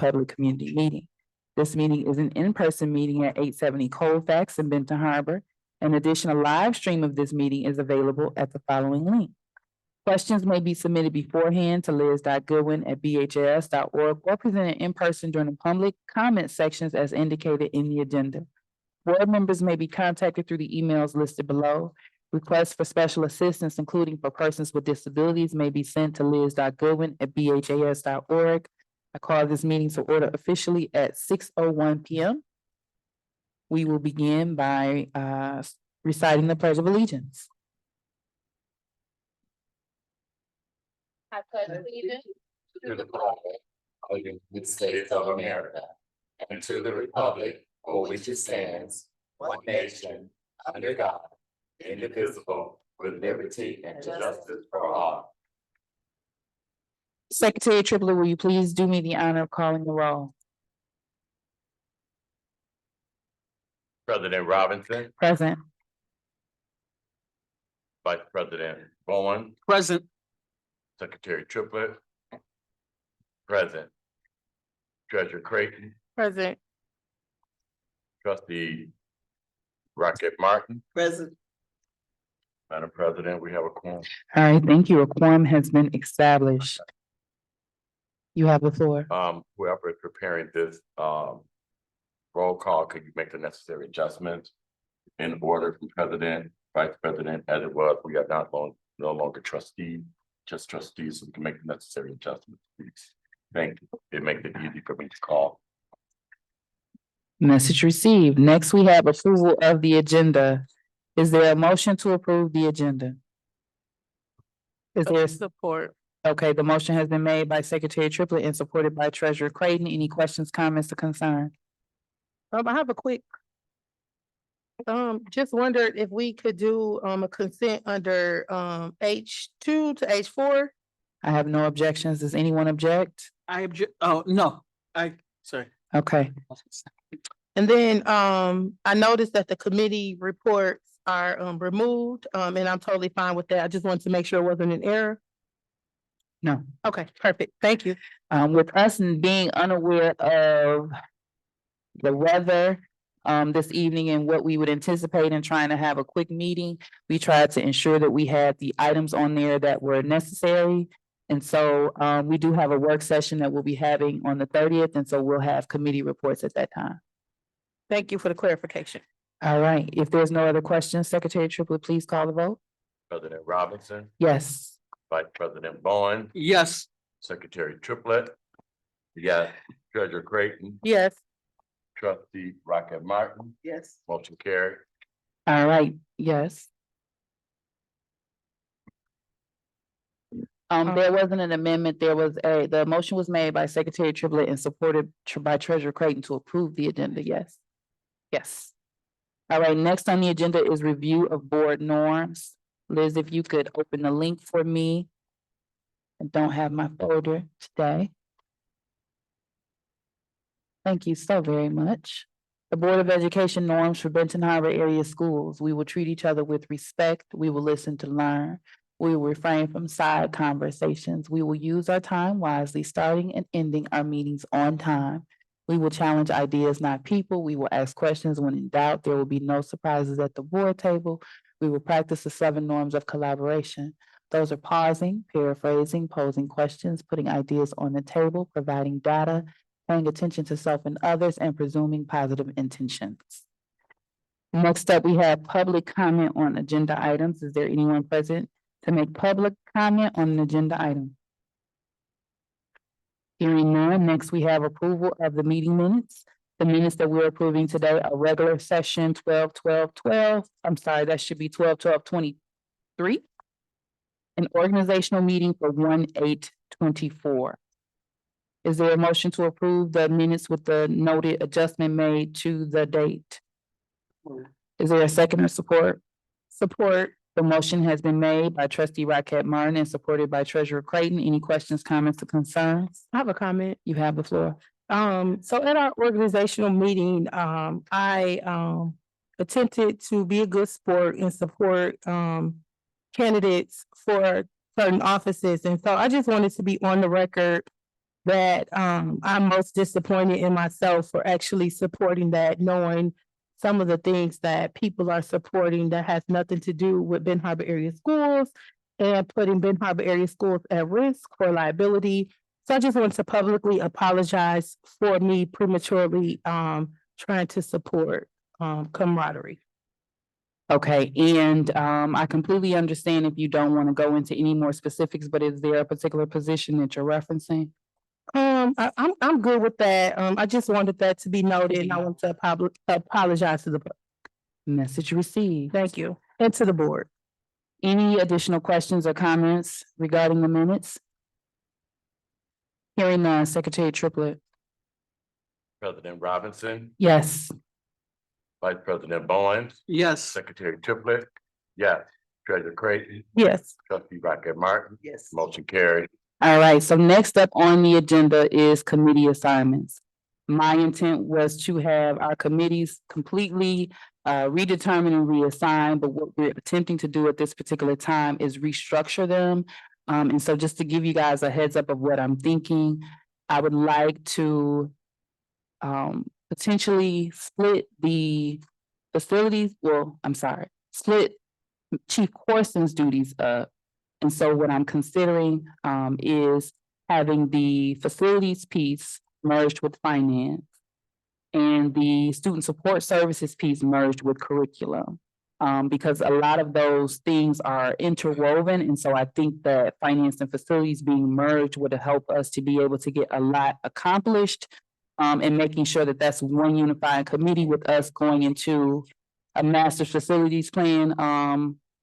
public community meeting. This meeting is an in-person meeting at 870 Colfax in Benton Harbor. In addition, a live stream of this meeting is available at the following link. Questions may be submitted beforehand to liz.goodwin@bhas.org or presented in person during the public comment sections as indicated in the agenda. Board members may be contacted through the emails listed below. Requests for special assistance, including for persons with disabilities, may be sent to liz.goodwin@bhas.org. I call this meeting to order officially at 6:01 p.m. We will begin by reciting the Pledge of Allegiance. I pledge allegiance to the flag of the United States of America and to the republic for which it stands, one nation, under God, indivisible, with liberty and justice for all. Secretary Triplett, will you please do me the honor of calling the roll? President Robinson, Present. Vice President Bowen, Present. Secretary Triplett, present. Treasurer Creighton, present. Trustee Rocket Martin. Present. Madam President, we have a quorum. All right, thank you. A quorum has been established. You have the floor. Whoever is preparing this, roll call, could you make the necessary adjustments in order from President, Vice President, as it was? We are no longer trustees, just trustees, so we can make the necessary adjustments, please. Thank you. It makes it easy for me to call. Message received. Next, we have approval of the agenda. Is there a motion to approve the agenda? Is there, Support. okay, the motion has been made by Secretary Triplett and supported by Treasurer Creighton. Any questions, comments, or concerns? I have a quick. Just wondered if we could do a consent under H2 to H4. I have no objections. Does anyone object? I object, oh, no, sorry. Okay, And then I noticed that the committee reports are removed, and I'm totally fine with that. I just wanted to make sure it wasn't an error. no. Okay, perfect. Thank you. With us being unaware of the weather this evening and what we would anticipate in trying to have a quick meeting, we tried to ensure that we had the items on there that were necessary. And so we do have a work session that we'll be having on the 30th, and so we'll have committee reports at that time. Thank you for the clarification. All right, if there's no other questions, Secretary Triplett, please call the vote. President Robinson, Yes. Vice President Bowen, Yes. Secretary Triplett. Yes. Treasurer Creighton, Yes. Trustee Rocket Martin, Yes. motion carried. All right, yes. There wasn't an amendment. The motion was made by Secretary Triplett and supported by Treasurer Creighton to approve the agenda. Yes. Yes. All right, next on the agenda is review of board norms. Liz, if you could open the link for me. I don't have my folder today. Thank you so very much. The Board of Education norms for Benton Harbor area schools. We will treat each other with respect. We will listen to learn. We will refrain from side conversations. We will use our time wisely, starting and ending our meetings on time. We will challenge ideas, not people. We will ask questions when in doubt. There will be no surprises at the board table. We will practice the 7 norms of collaboration. Those are pausing, paraphrasing, posing questions, putting ideas on the table, providing data, paying attention to self and others, and presuming positive intentions. Next up, we have public comment on agenda items. Is there anyone present to make public comment on an agenda item? Hearing none, next we have approval of the meeting minutes. The minutes that we're approving today are regular session 12/12/12. I'm sorry, that should be 12/12/23. An organizational meeting for 1/8/24. Is there a motion to approve the minutes with the noted adjustment made to the date? Is there a second or support? Support. The motion has been made by Trustee Rocket Martin and supported by Treasurer Creighton. Any questions, comments, or concerns? I have a comment. You have the floor. So at our organizational meeting, I attempted to be a good sport and support candidates for certain offices. And so I just wanted to be on the record that I'm most disappointed in myself for actually supporting that, knowing some of the things that people are supporting that has nothing to do with Ben Harbor area schools and putting Ben Harbor area schools at risk for liability. So I just want to publicly apologize for me prematurely trying to support camaraderie. Okay, and I completely understand if you don't want to go into any more specifics, but is there a particular position that you're referencing? I'm good with that. I just wanted that to be noted and I want to apologize to the, Message received. thank you, and to the board. Any additional questions or comments regarding the minutes? Hearing none, Secretary Triplett. President Robinson, Yes. Vice President Bowens, Yes. Secretary Triplett, yes. Treasurer Creighton, Yes. Trustee Rocket Martin, Yes. motion carried. All right, so next up on the agenda is committee assignments. My intent was to have our committees completely redetermined and reassigned, but what we're attempting to do at this particular time is restructure them. And so just to give you guys a heads up of what I'm thinking, I would like to potentially split the facilities, split Chief Corson's duties up. And so what I'm considering is having the facilities piece merged with finance and the student support services piece merged with curriculum. Because a lot of those things are interwoven, and so I think that finance and facilities being merged would help us to be able to get a lot accomplished. And making sure that that's one unified committee with us going into a master facilities plan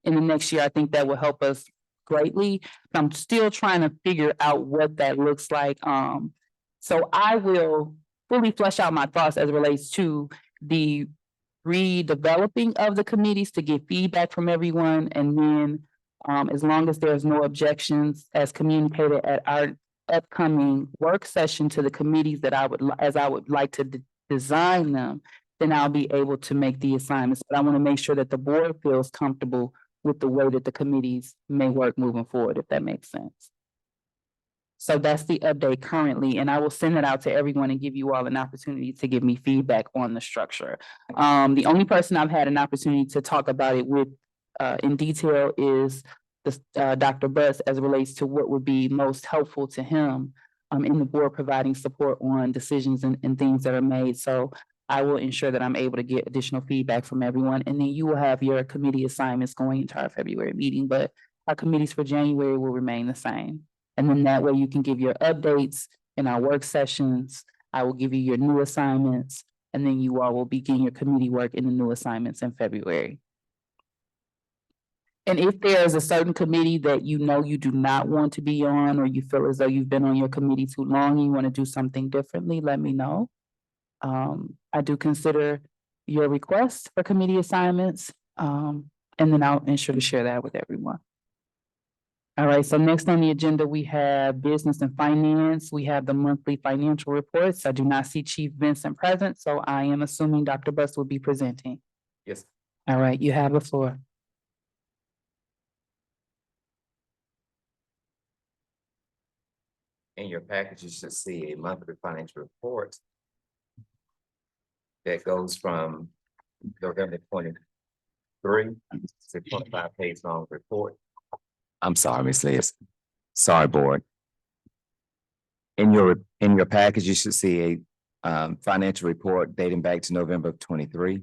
in the next year. I think that will help us greatly. I'm still trying to figure out what that looks like. So I will fully flesh out my thoughts as it relates to the redeveloping of the committees to get feedback from everyone. And then as long as there's no objections as communicated at our upcoming work session to the committees that I would like to design them, then I'll be able to make the assignments. But I want to make sure that the board feels comfortable with the way that the committees may work moving forward, if that makes sense. So that's the update currently, and I will send it out to everyone and give you all an opportunity to give me feedback on the structure. The only person I've had an opportunity to talk about it with in detail is Dr. Buss as it relates to what would be most helpful to him in the board providing support on decisions and things that are made. So I will ensure that I'm able to get additional feedback from everyone, and then you will have your committee assignments going into our February meeting, but our committees for January will remain the same. And then that way you can give your updates in our work sessions. I will give you your new assignments, and then you all will begin your committee work in the new assignments in February. And if there is a certain committee that you know you do not want to be on, or you feel as though you've been on your committee too long and you want to do something differently, let me know. I do consider your requests for committee assignments, and then I'll ensure to share that with everyone. All right, so next on the agenda, we have business and finance. We have the monthly financial reports. I do not see Chief Vincent present, so I am assuming Dr. Buss will be presenting. Yes. All right, you have the floor. In your package, you should see a monthly financial report that goes from November 23 to 25-page long report. I'm sorry, Ms. Liz. Sorry, board. In your package, you should see a financial report dating back to November of 23.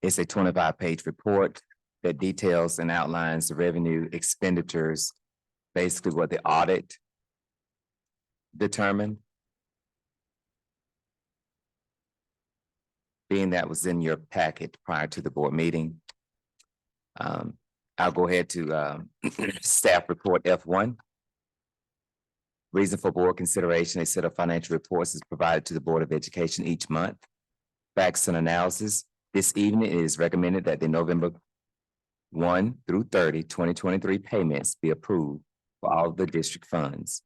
It's a 25-page report that details and outlines the revenue expenditures, basically what the audit determined. Being that was in your packet prior to the board meeting. I'll go ahead to staff report F1. Reason for board consideration, a set of financial reports is provided to the Board of Education each month. Facts and analysis. This evening it is recommended that the November 1 through 30, 2023 payments be approved for all of the district funds.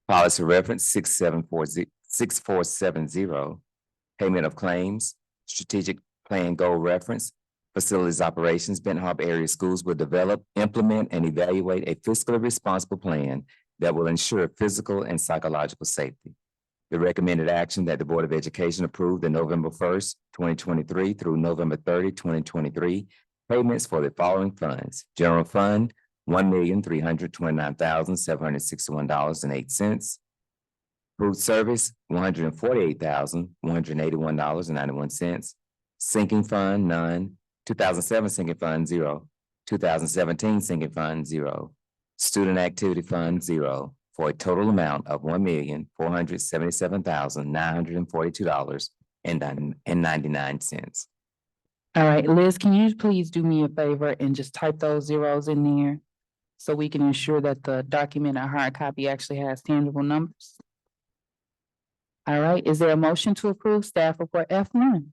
Policy reference 6470, payment of claims, strategic plan goal reference, facilities operations. Benton Harbor area schools will develop, implement, and evaluate a fiscally responsible plan that will ensure physical and psychological safety. The recommended action that the Board of Education approve the November 1st, 2023 through November 30, 2023 payments for the following funds: General Fund, $1,329,761.08. Food Service, $148,181.91. Sinking Fund, none. 2007 Sinking Fund, zero. 2017 Sinking Fund, zero. Student Activity Fund, zero, for a total amount of $1,477,942.99. All right, Liz, can you please do me a favor and just type those zeros in there? So we can ensure that the document or hard copy actually has tangible numbers. All right, is there a motion to approve staff report F1?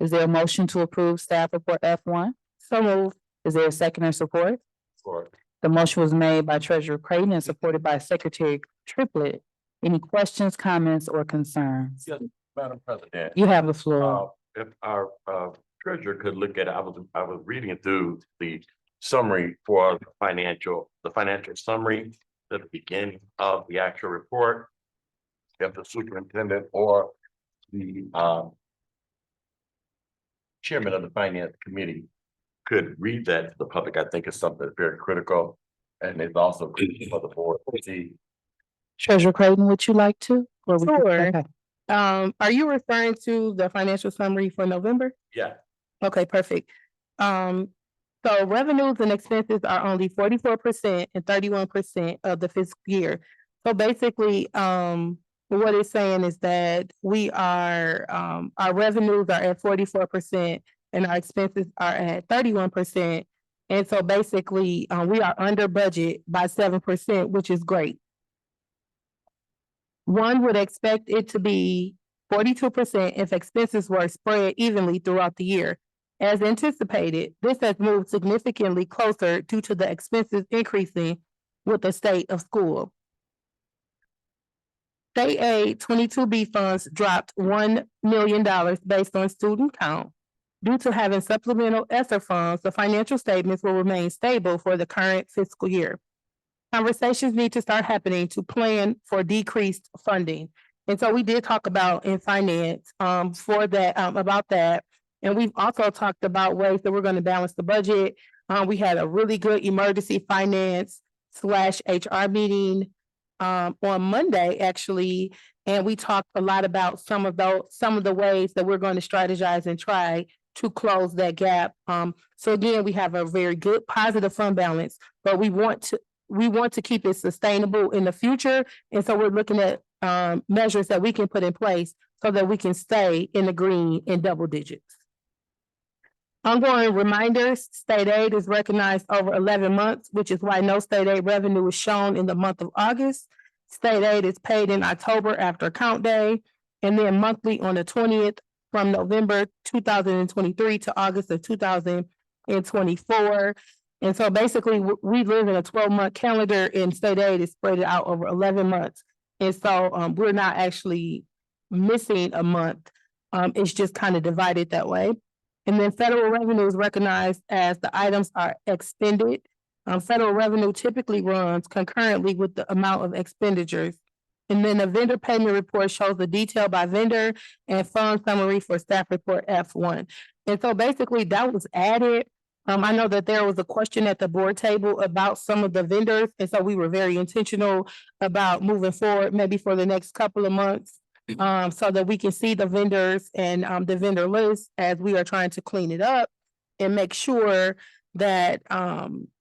Is there a motion to approve staff report F1? So moved. Is there a second or support? For The motion was made by Treasurer Creighton and supported by Secretary Triplett. Any questions, comments, or concerns? Yes, Madam President. You have the floor. If our treasurer could look at it, I was reading it through the summary for the financial summary at the beginning of the actual report. If the superintendent or the chairman of the finance committee could read that to the public, I think it's something that's very critical. And it's also critical for the board to see. Treasurer Creighton, would you like to? Or we- Sure. Okay. Are you referring to the financial summary for November? Yeah, Okay, perfect. So revenues and expenses are only 44% and 31% of the fiscal year. So basically, what it's saying is that we are, our revenues are at 44% and our expenses are at 31%. And so basically, we are under budget by 7%, which is great. One would expect it to be 42% if expenses were spread evenly throughout the year. As anticipated, this has moved significantly closer due to the expenses increasing with the state of school. State aid 22B funds dropped $1 million based on student count. Due to having supplemental ESSER funds, the financial statements will remain stable for the current fiscal year. Conversations need to start happening to plan for decreased funding. And so we did talk about in finance for that, about that. And we've also talked about ways that we're going to balance the budget. We had a really good emergency finance / HR meeting on Monday, actually. And we talked a lot about some of the ways that we're going to strategize and try to close that gap. So again, we have a very good positive fund balance, but we want to keep it sustainable in the future. And so we're looking at measures that we can put in place so that we can stay in the green in double digits. Ongoing reminders, state aid is recognized over 11 months, which is why no state aid revenue is shown in the month of August. State aid is paid in October after count day, and then monthly on the 20th from November 2023 to August of 2024. And so basically, we live in a 12-month calendar and state aid is spread out over 11 months. And so we're not actually missing a month. It's just kind of divided that way. And then federal revenue is recognized as the items are expended. Federal revenue typically runs concurrently with the amount of expenditures. And then the vendor payment report shows the detail by vendor and fund summary for staff report F1. And so basically that was added. I know that there was a question at the board table about some of the vendors, and so we were very intentional about moving forward, maybe for the next couple of months, so that we can see the vendors and the vendor list as we are trying to clean it up and make sure that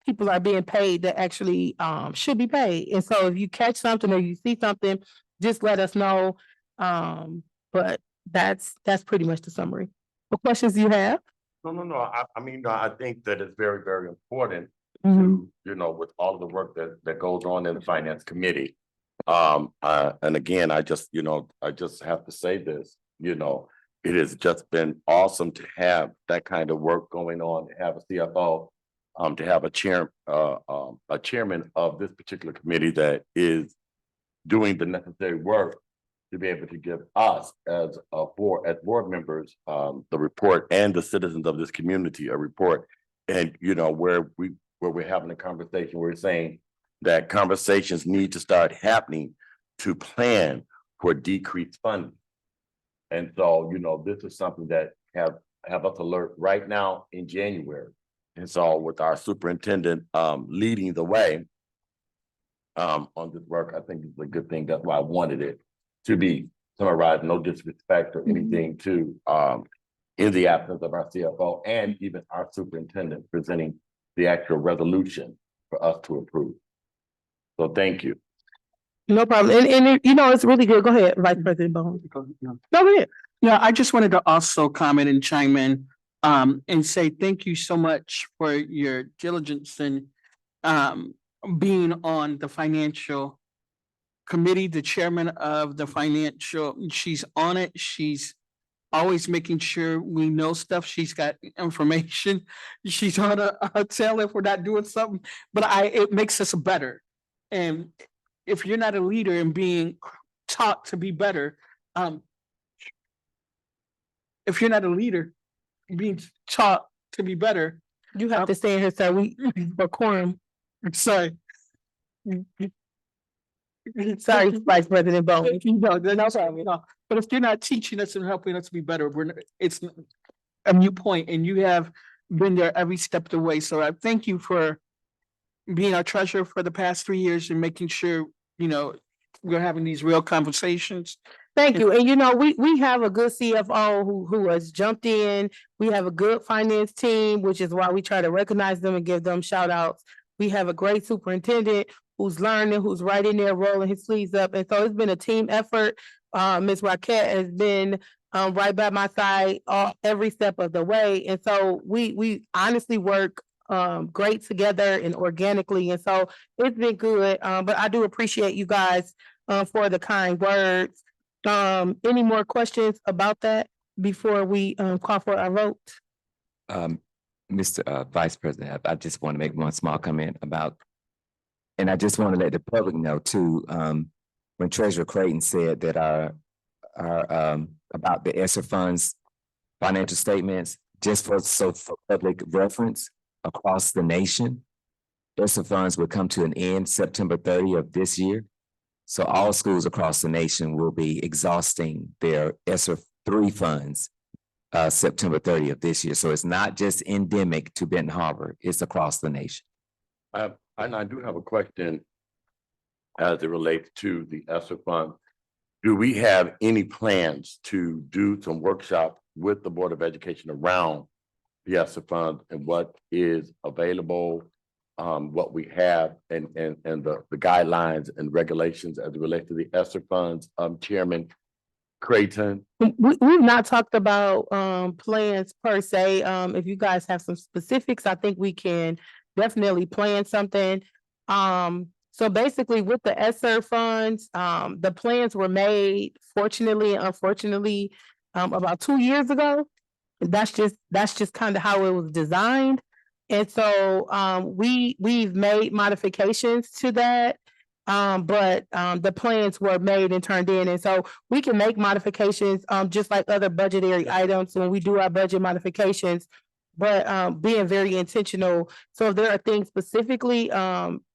people are being paid that actually should be paid. And so if you catch something or you see something, just let us know. But that's pretty much the summary. What questions do you have? No. I mean, I think that it's very, very important Mhm. to, with all of the work that goes on in the finance committee. And again, I just have to say this, it has just been awesome to have that kind of work going on, to have a CFO, to have a chairman of this particular committee that is doing the necessary work to be able to give us as board members, the report, and the citizens of this community a report. And where where we're having a conversation, we're saying that conversations need to start happening to plan for decreased funding. And so, this is something that have us alert right now in January. And so with our superintendent leading the way on this work, I think it's a good thing. That's why I wanted it to be summarized, no disrespect or anything to in the absence of our CFO and even our superintendent presenting the actual resolution for us to approve. So thank you. No problem. And it's really good. Go ahead, Vice President Bone. Go ahead. Yeah, I just wanted to also comment and chime in and say thank you so much for your diligence and being on the financial committee, the chairman of the financial, she's on it. She's always making sure we know stuff. She's got information. She's on a tail if we're not doing something, but it makes us better. And if you're not a leader and being taught to be better, if you're not a leader being taught to be better, You have to stay in here, sir. We for quorum. sorry. Sorry, Vice President Bone. No, no problem. No. But if you're not teaching us and helping us be better, it's a moot point, and you have been there every step of the way. So I thank you for being our treasurer for the past 3 years and making sure, we're having these real conversations. Thank you. And we have a good CFO who has jumped in. We have a good finance team, which is why we try to recognize them and give them shout outs. We have a great superintendent who's learning, who's right in there rolling his sleeves up. And so it's been a team effort. Ms. Raquette has been right by my side every step of the way. And so we honestly work great together and organically. And so it's been good. But I do appreciate you guys for the kind words. Any more questions about that before we call for our vote? Mr. Vice President, I just want to make one small comment about, and I just want to let the public know too, when Treasurer Creighton said that our about the ESSER funds financial statements, just for public reference across the nation, ESSER funds will come to an end September 30th of this year. So all schools across the nation will be exhausting their ESSER 3 funds September 30th of this year. So it's not just endemic to Benton Harbor, it's across the nation. And I do have a question as it relates to the ESSER fund. Do we have any plans to do some workshop with the Board of Education around the ESSER fund and what is available, what we have, and the guidelines and regulations as it relates to the ESSER funds? Chairman Creighton. We've not talked about plans per se. If you guys have some specifics, I think we can definitely plan something. So basically with the ESSER funds, the plans were made, fortunately and unfortunately, about 2 years ago. That's just kind of how it was designed. And so we've made modifications to that. But the plans were made and turned in. And so we can make modifications just like other budgetary items when we do our budget modifications, but being very intentional. So if there are things specifically,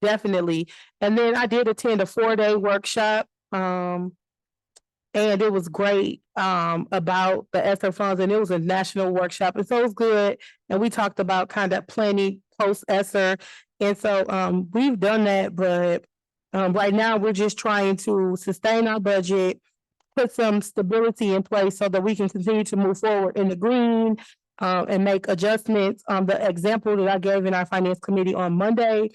definitely. And then I did attend a 4-day workshop. And it was great about the ESSER funds, and it was a national workshop. And so it was good. And we talked about kind of planning post ESSER. And so we've done that, but right now we're just trying to sustain our budget, put some stability in place so that we can continue to move forward in the green and make adjustments. The example that I gave in our finance committee on Monday,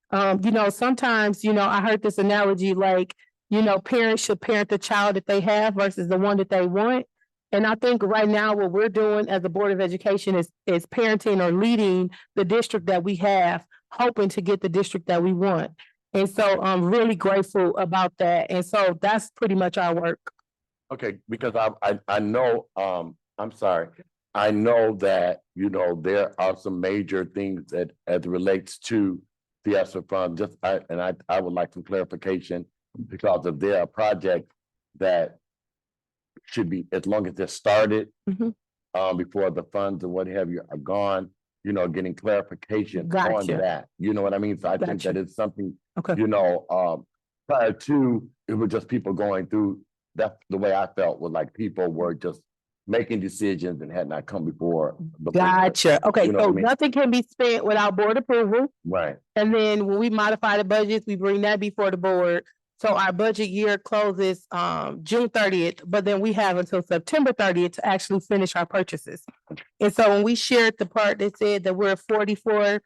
sometimes, I heard this analogy like, parents should parent the child that they have versus the one that they want. And I think right now what we're doing as a Board of Education is parenting or leading the district that we have, hoping to get the district that we want. And so I'm really grateful about that. And so that's pretty much our work. Okay, because I know, I'm sorry. I know that, there are some major things that as it relates to the ESSER fund, I would like some clarification, because if there are projects that should be, as long as they're started, before the funds and what have you are gone, getting clarification on Gotcha. that. You know what I mean? So I think Gotcha. that it's something, Okay. prior to, it was just people going through, that's the way I felt, was like people were just making decisions and had not come before the board. Gotcha. Okay, You know what so I mean? nothing can be spent without board approval. Right, And then when we modify the budgets, we bring that before the board. So our budget year closes June 30th, but then we have until September 30th to actually finish our purchases. And so when we shared the part that said that we're 44%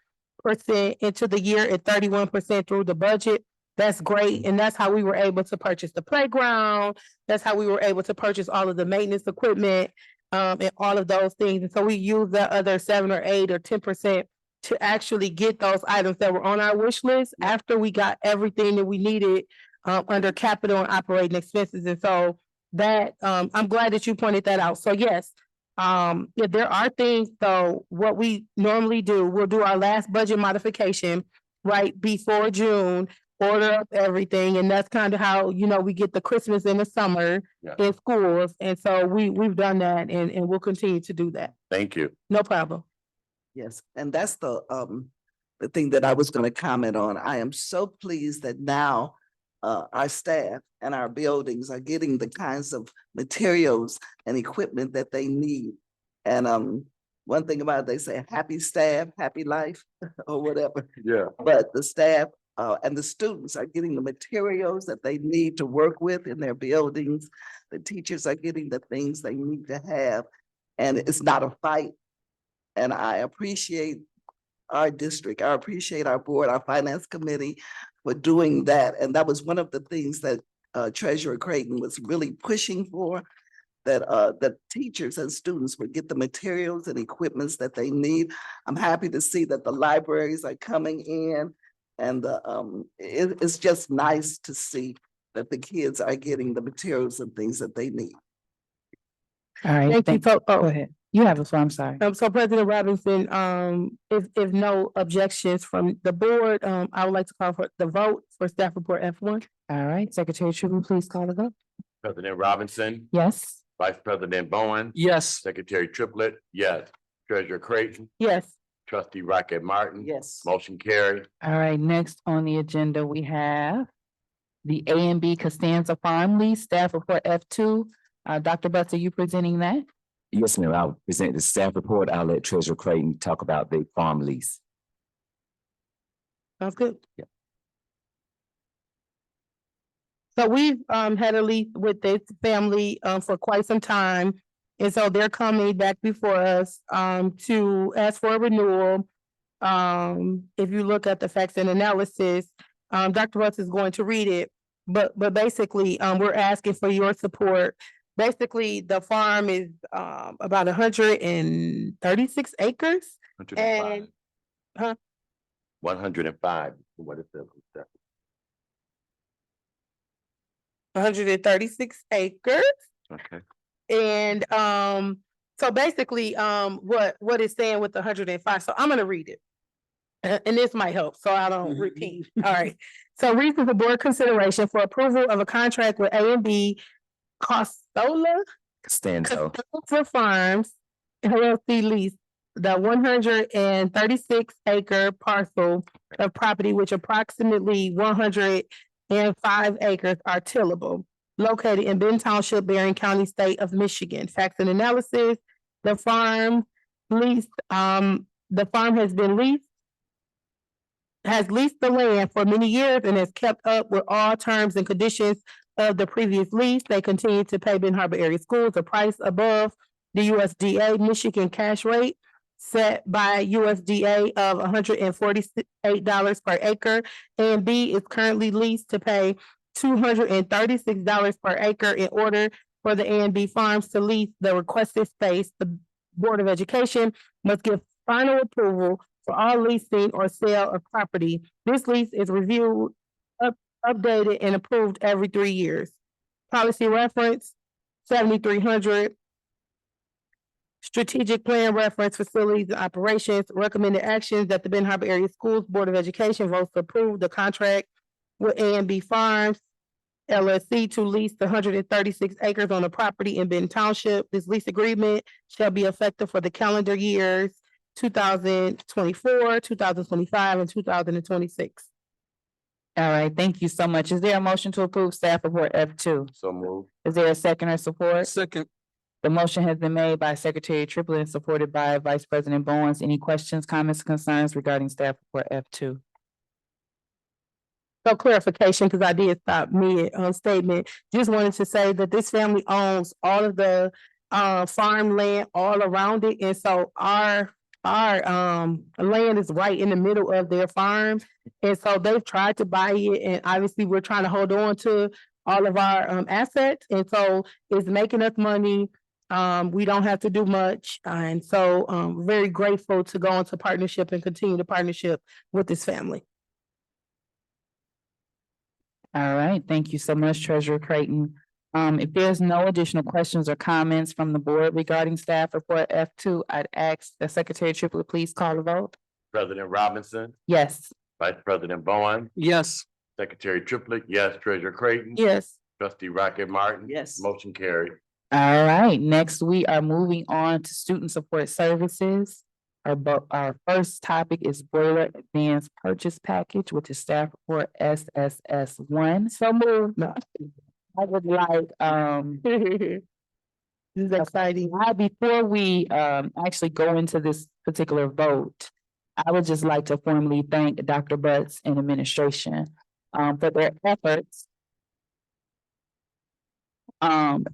into the year and 31% through the budget, that's great. And that's how we were able to purchase the playground. That's how we were able to purchase all of the maintenance equipment and all of those things. And so we use that other 7 or 8 or 10% to actually get those items that were on our wish list after we got everything that we needed under capital and operating expenses. And so that, I'm glad that you pointed that out. So yes, if there are things, though, what we normally do, we'll do our last budget modification right before June, order up everything. And that's kind of how, we get the Christmas in the summer Yeah. in schools. And so we've done that and we'll continue to do that. thank you. No problem. Yes, and that's the thing that I was gonna comment on. I am so pleased that now our staff and our buildings are getting the kinds of materials and equipment that they need. And one thing about it, they say, happy staff, happy life, or whatever. Yeah. But the staff and the students are getting the materials that they need to work with in their buildings. The teachers are getting the things they need to have, and it's not a fight. And I appreciate our district. I appreciate our board, our finance committee for doing that. And that was one of the things that Treasurer Creighton was really pushing for, that teachers and students would get the materials and equipments that they need. I'm happy to see that the libraries are coming in, and it's just nice to see that the kids are getting the materials and things that they need. All right, Thank you. thank, So, go ahead. You have a floor, I'm sorry. So President Robinson, if no objections from the board, I would like to call for the vote for staff report F1. All right, Secretary Truby, please call the vote. President Robinson, Yes. Vice President Bowen, Yes. Secretary Triplett, yes. Treasurer Creighton, Yes. Trustee Rocket Martin. Yes. Motion carried. All right, next on the agenda, we have the A and B Costanza Farm Lease, staff report F2. Dr. Butts, are you presenting that? Yes, ma'am. I'll present the staff report. I'll let Treasurer Creighton talk about the farm lease. Sounds good. Yeah. So we've had a lease with this family for quite some time. And so they're coming back before us to ask for a renewal. If you look at the facts and analysis, Dr. Russ is going to read it. But basically, we're asking for your support. Basically, the farm is about 136 acres. 105. Huh? 105, what is that? 136 acres. Okay. And so basically, what it's saying with the 105, so I'm gonna read it. And this might help, so I don't repeat. All right. So reason for board consideration for approval of a contract with A and B Costanza Farms LLC lease the 136 acre parcel of property, which approximately 105 acres are tillable, located in Benton Township, Berrien County, state of Michigan. Facts and analysis, the farm leased, the farm has leased the land for many years and has kept up with all terms and conditions of the previous lease. They continue to pay Benton Harbor area schools a price above the USDA Michigan cash rate set by USDA of $148 per acre. A and B is currently leased to pay $236 per acre. In order for the A and B farms to lease the requested space, the Board of Education must give final approval for all leasing or sale of property. This lease is reviewed, updated, and approved every 3 years. Policy reference 7300. Strategic plan reference facilities and operations. Recommended actions that the Benton Harbor Area Schools Board of Education votes to approve the contract with A and B Farms LLC to lease the 136 acres on the property in Benton Township. This lease agreement shall be effective for the calendar years 2024, 2025, and 2026. All right, thank you so much. Is there a motion to approve staff report F2? So move. Is there a second or support? Second, The motion has been made by Secretary Triplett and supported by Vice President Bowens. Any questions, comments, concerns regarding staff report F2? So clarification, because I did stop mid statement, just wanted to say that this family owns all of the farmland all around it, and so our land is right in the middle of their farm. And so they've tried to buy it, and obviously we're trying to hold on to all of our assets, and so it's making us money. We don't have to do much, and so very grateful to go into partnership and continue the partnership with this family. All right, thank you so much, Treasurer Creighton. If there's no additional questions or comments from the board regarding staff report F2, I'd ask the Secretary Triplett, please call the vote. President Robinson, Yes. Vice President Bowen, yes. Secretary Triplett, yes, Treasurer Creighton. Yes. Trustee Rocket Martin. Yes. Motion carried. All right, next we are moving on to student support services. Our first topic is boiler advance purchase package, which is staff report SSS1. So moved. No, I would like, This is exciting. before we actually go into this particular vote, I would just like to formally thank Dr. Butts and administration for their efforts,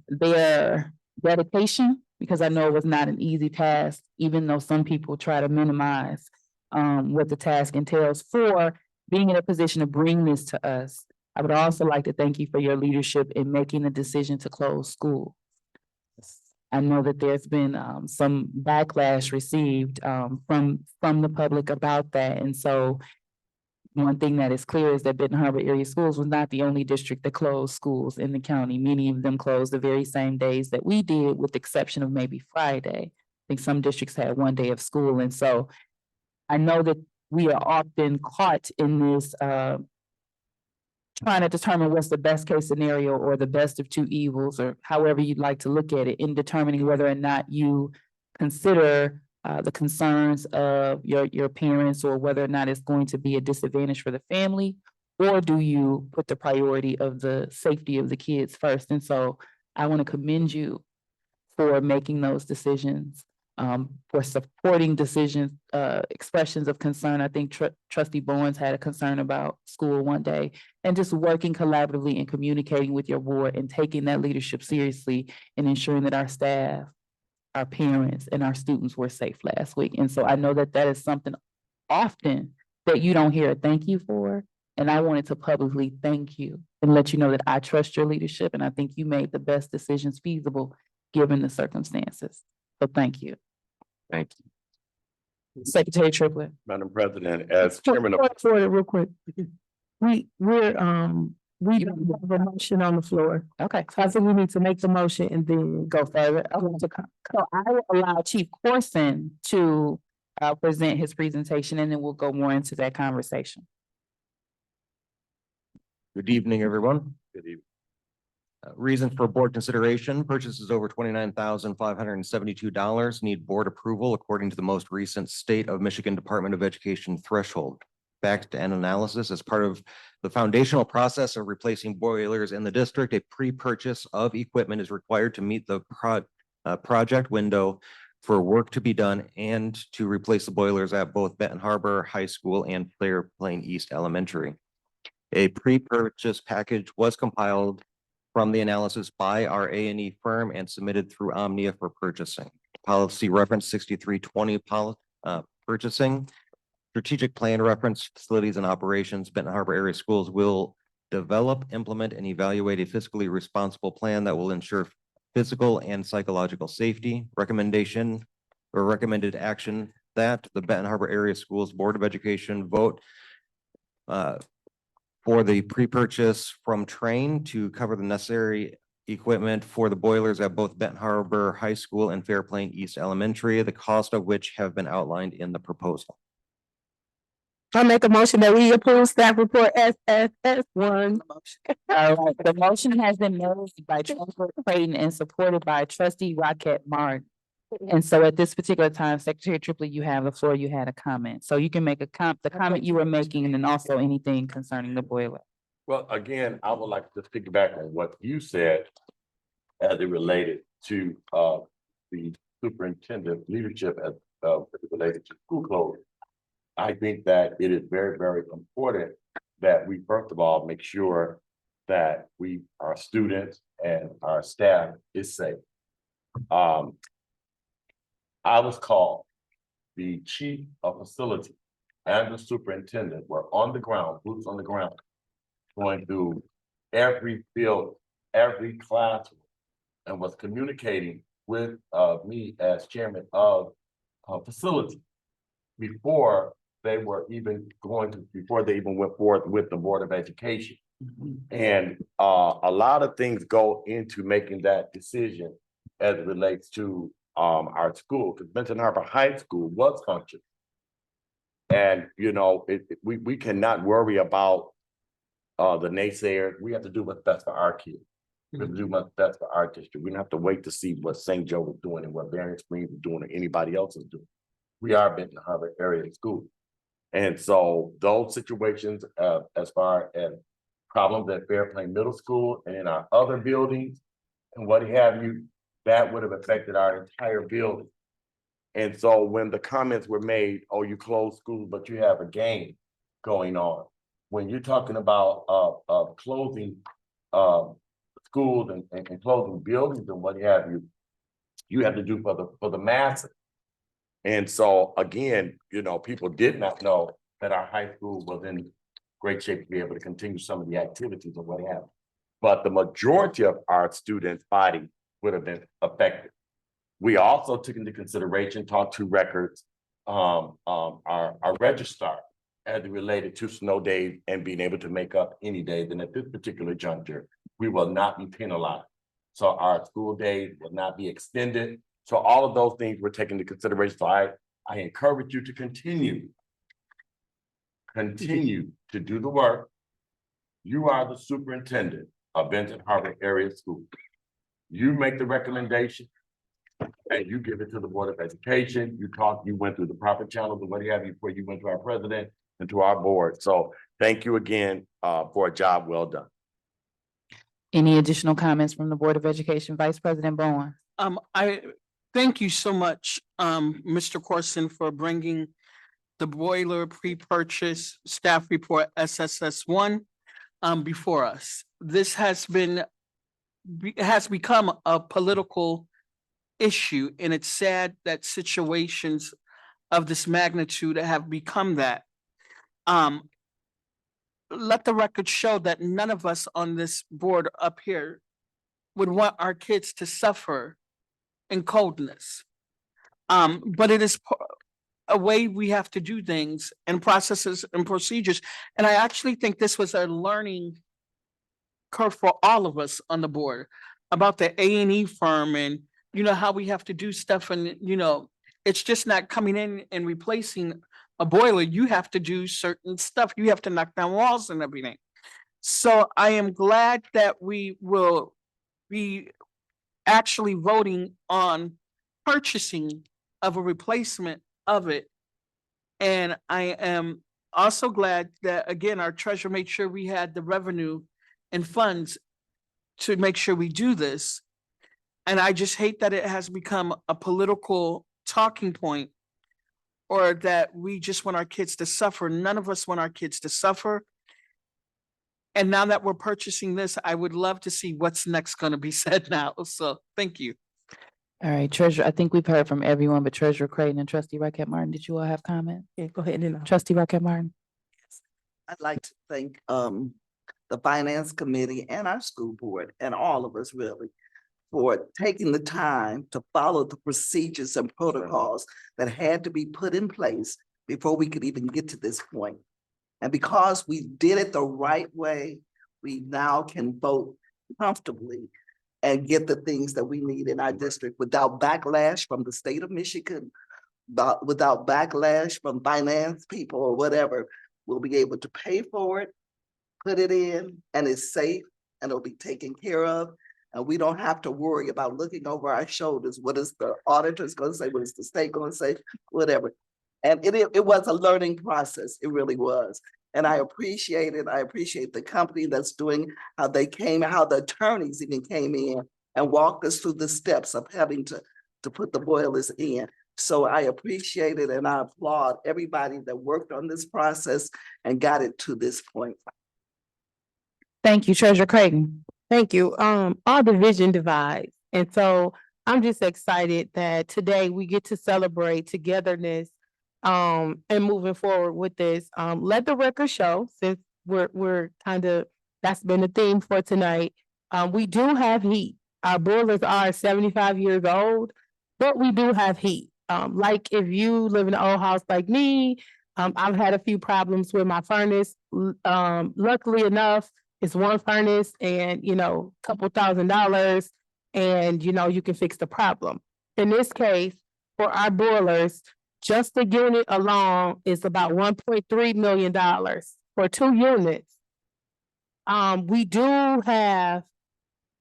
their dedication, because I know it was not an easy task, even though some people try to minimize what the task entails, for being in a position to bring this to us. I would also like to thank you for your leadership in making the decision to close school. I know that there's been some backlash received from the public about that, and so one thing that is clear is that Benton Harbor Area Schools was not the only district that closed schools in the county. Many of them closed the very same days that we did, with the exception of maybe Friday. I think some districts had one day of school, and so I know that we are often caught in this trying to determine what's the best case scenario or the best of two evils, or however you'd like to look at it, in determining whether or not you consider the concerns of your parents, or whether or not it's going to be a disadvantage for the family, or do you put the priority of the safety of the kids first? And so I want to commend you for making those decisions, for supporting decisions, expressions of concern. I think Trustee Bowens had a concern about school one day, and just working collaboratively and communicating with your board and taking that leadership seriously and ensuring that our staff, our parents, and our students were safe last week. And so I know that that is something often that you don't hear a thank you for. And I wanted to publicly thank you and let you know that I trust your leadership, and I think you made the best decisions feasible given the circumstances. So thank you. Thank you. Secretary Triplett. Madam President, as chairman of, For it real quick. We have a motion on the floor. Okay. So I think we need to make the motion and then Go further. Okay. So I will allow Chief Corson to present his presentation, and then we'll go more into that conversation. Good evening, everyone. good evening. Reason for board consideration: purchases over $29,572 need board approval according to the most recent State of Michigan Department of Education threshold. Fact and analysis: as part of the foundational process of replacing boilers in the district, a pre-purchase of equipment is required to meet the project window for work to be done and to replace the boilers at both Benton Harbor High School and Fair Plain East Elementary. A pre-purchase package was compiled from the analysis by our A&E firm and submitted through Omnia for purchasing. Policy reference 6320 purchasing. Strategic plan reference facilities and operations. Benton Harbor Area Schools will develop, implement, and evaluate a fiscally responsible plan that will ensure physical and psychological safety. Recommendation or recommended action that the Benton Harbor Area Schools Board of Education vote for the pre-purchase from Train to cover the necessary equipment for the boilers at both Benton Harbor High School and Fair Plain East Elementary, the cost of which have been outlined in the proposal. I make a motion that we approve staff report SSS1. All right, the motion has been made by Treasurer Creighton and supported by Trustee Rocket Martin. And so at this particular time, Secretary Tripley, you have the floor, you had a comment. So you can make the comment you were making and then also anything concerning the boiler. Well, again, I would like to piggyback on what you said as it related to the superintendent leadership as it related to school closure. I think that it is very, very important that we first of all make sure that our students and our staff is safe. I was called, the chief of facility and the superintendent were on the ground, boots on the ground, going through every field, every classroom, and was communicating with me as chairman of facility before they even went forth with the Board of Education. And a lot of things go into making that decision as it relates to our school, because Benton Harbor High School was functioning. And, you know, we cannot worry about the naysayers. We have to do what's best for our kids. We have to do what's best for our district. We don't have to wait to see what St. Joe is doing and what Variant Springs is doing or anybody else is doing. We are Benton Harbor area school. And so those situations, as far as problems at Fairplain Middle School and in our other buildings and what have you, that would have affected our entire building. And so when the comments were made, oh, you close schools, but you have a game going on. When you're talking about closing schools and closing buildings and what have you, you have to do for the masses. And so again, you know, people did not know that our high school was in great shape to be able to continue some of the activities and what have you. But the majority of our students' body would have been affected. We also took into consideration, talked to records, our registrar as it related to snow days and being able to make up any days. And at this particular juncture, we will not be penalized. So our school days will not be extended. So all of those things were taken into consideration. So I encourage you to continue to do the work. You are the superintendent of Benton Harbor Area School. You make the recommendation and you give it to the Board of Education. You went through the proper channels and what have you before you went to our president and to our board. So thank you again for a job well done. Any additional comments from the Board of Education, Vice President Bowen? I thank you so much, Mr. Corson, for bringing the boiler pre-purchase staff report SSS1 before us. This has become a political issue, and it's sad that situations of this magnitude have become that. Let the record show that none of us on this board up here would want our kids to suffer in coldness. But it is a way we have to do things and processes and procedures. And I actually think this was a learning curve for all of us on the board about the A&E firm and, you know, how we have to do stuff. And, you know, it's just not coming in and replacing a boiler. You have to do certain stuff. You have to knock down walls and everything. So I am glad that we will be actually voting on purchasing of a replacement of it. And I am also glad that, again, our treasurer made sure we had the revenue and funds to make sure we do this. And I just hate that it has become a political talking point, or that we just want our kids to suffer. None of us want our kids to suffer. And now that we're purchasing this, I would love to see what's next going to be said now. So thank you. All right, Treasurer, I think we've heard from everyone, but Treasurer Creighton and Trustee Rocket Martin, did you all have comment? Yeah, go ahead and Trustee Rocket Martin? I'd like to thank the Finance Committee and our school board and all of us really for taking the time to follow the procedures and protocols that had to be put in place before we could even get to this point. And because we did it the right way, we now can vote comfortably and get the things that we need in our district without backlash from the state of Michigan, without backlash from finance people or whatever. We'll be able to pay for it, put it in, and it's safe, and it'll be taken care of. And we don't have to worry about looking over our shoulders. What is the auditors gonna say? What is the state gonna say? Whatever. And it was a learning process. It really was. And I appreciate it. I appreciate the company that's doing how they came, how the attorneys even came in and walked us through the steps of having to put the boilers in. So I appreciate it and I applaud everybody that worked on this process and got it to this point. Thank you, Treasurer Creighton. Thank you. Our division divides. And so I'm just excited that today we get to celebrate togetherness and moving forward with this. Let the record show, since we're kind of, that's been the theme for tonight. We do have heat. Our boilers are 75 years old, but we do have heat. Like if you live in an old house like me, I've had a few problems with my furnace. Luckily enough, it's one furnace and, couple $1,000 and, you can fix the problem. In this case, for our boilers, just the unit alone is about $1.3 million for 2 units. We do have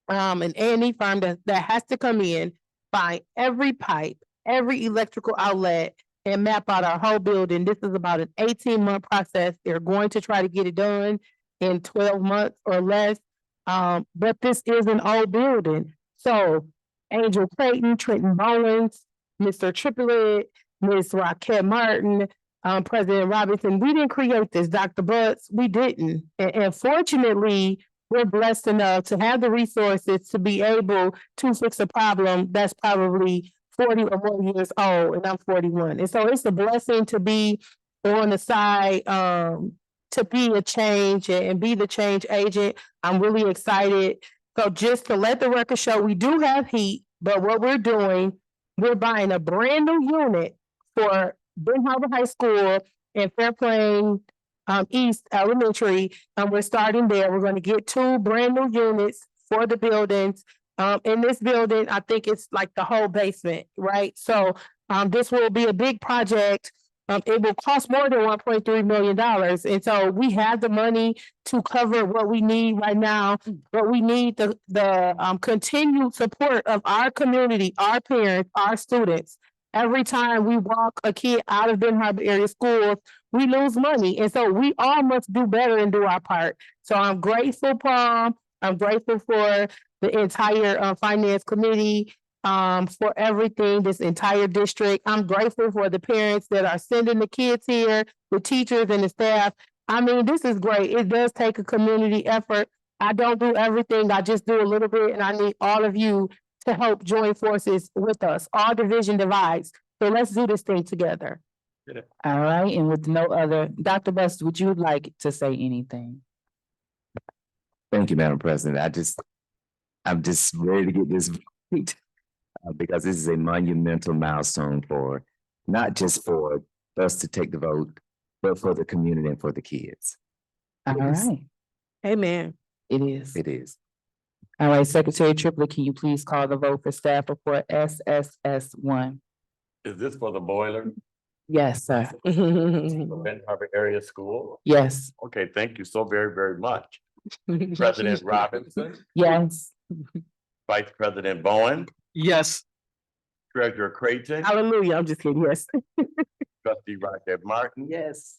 an A&E firm that has to come in, find every pipe, every electrical outlet, and map out our whole building. This is about an 18-month process. They're going to try to get it done in 12 months or less. But this is an old building. So Angel Creighton, Trenton Bowens, Mr. Triplet, Ms. Raquel Martin, President Robinson, we didn't create this, Dr. Butts, we didn't. And fortunately, we're blessed enough to have the resources to be able to fix a problem that's probably 40 or more years old, and I'm 41. And so it's a blessing to be on the side, to be a change and be the change agent. I'm really excited. So just to let the record show, we do have heat, but what we're doing, we're buying a brand new unit for Ben Harbor High School and Fairplain East Elementary. And we're starting there. We're going to get 2 brand new units for the buildings. In this building, I think it's like the whole basement, right? So this will be a big project. It will cost more than $1.3 million. And so we have the money to cover what we need right now, but we need the continued support of our community, our parents, our students. Every time we walk a kid out of Ben Harbor area schools, we lose money. And so we all must do better and do our part. So I'm grateful, Paul. I'm grateful for the entire finance committee, for everything, this entire district. I'm grateful for the parents that are sending the kids here, the teachers and the staff. I mean, this is great. It does take a community effort. I don't do everything. I just do a little bit, and I need all of you to help join forces with us. All division divides. So let's do this thing together. All right, and with no other, Dr. Best, would you like to say anything? Thank you, Madam President. I'm just ready to get this vote, because this is a monumental milestone for, not just for us to take the vote, but for the community and for the kids. All right, Amen. it is. It is. All right, Secretary Triplet, can you please call the vote for staff report SSS1? Is this for the boiler? Yes, sir. For Ben Harbor Area School? Yes, Okay, thank you so very, very much. President Robinson, yes. Vice President Bowen, Yes. Treasurer Creighton, Hallelujah. I'm just kidding. Yes. Trustee Raquel Martin. Yes.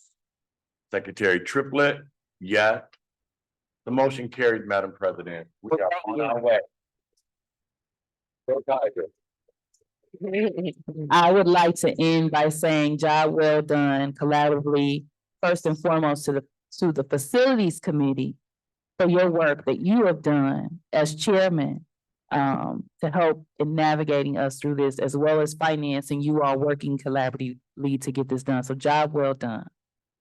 Secretary Triplet, yes. The motion carried, Madam President. We are on our way. Go Tigers. I would like to end by saying job well done collaboratively, first and foremost to the facilities committee for your work that you have done as chairman to help in navigating us through this, as well as finance, and you all working collaboratively to get this done. So job well done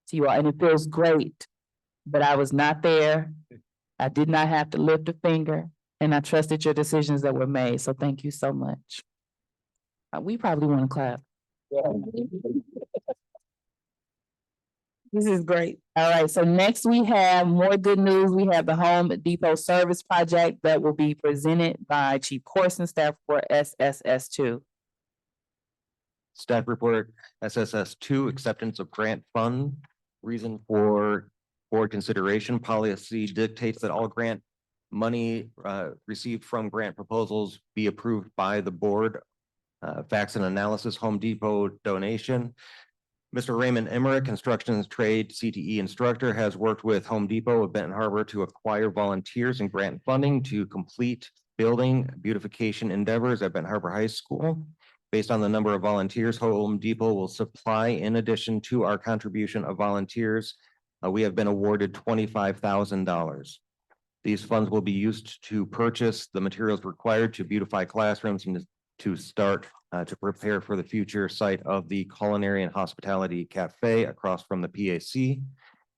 to you all. And it feels great, but I was not there. I did not have to lift a finger, and I trusted your decisions that were made. So thank you so much. We probably want to clap. This is great. All right, so next we have more good news. We have the Home Depot Service Project that will be presented by Chief Corson, staff for SSS2. Staff report SSS2, acceptance of grant fund. Reason for board consideration, policy dictates that all grant money received from grant proposals be approved by the board. Facts and analysis, Home Depot donation. Mr. Raymond Emmerich, construction trade CTE instructor, has worked with Home Depot of Benton Harbor to acquire volunteers and grant funding to complete building beautification endeavors at Benton Harbor High School. Based on the number of volunteers, Home Depot will supply, in addition to our contribution of volunteers, we have been awarded $25,000. These funds will be used to purchase the materials required to beautify classrooms and to start to prepare for the future site of the Culinary and Hospitality Cafe across from the PAC.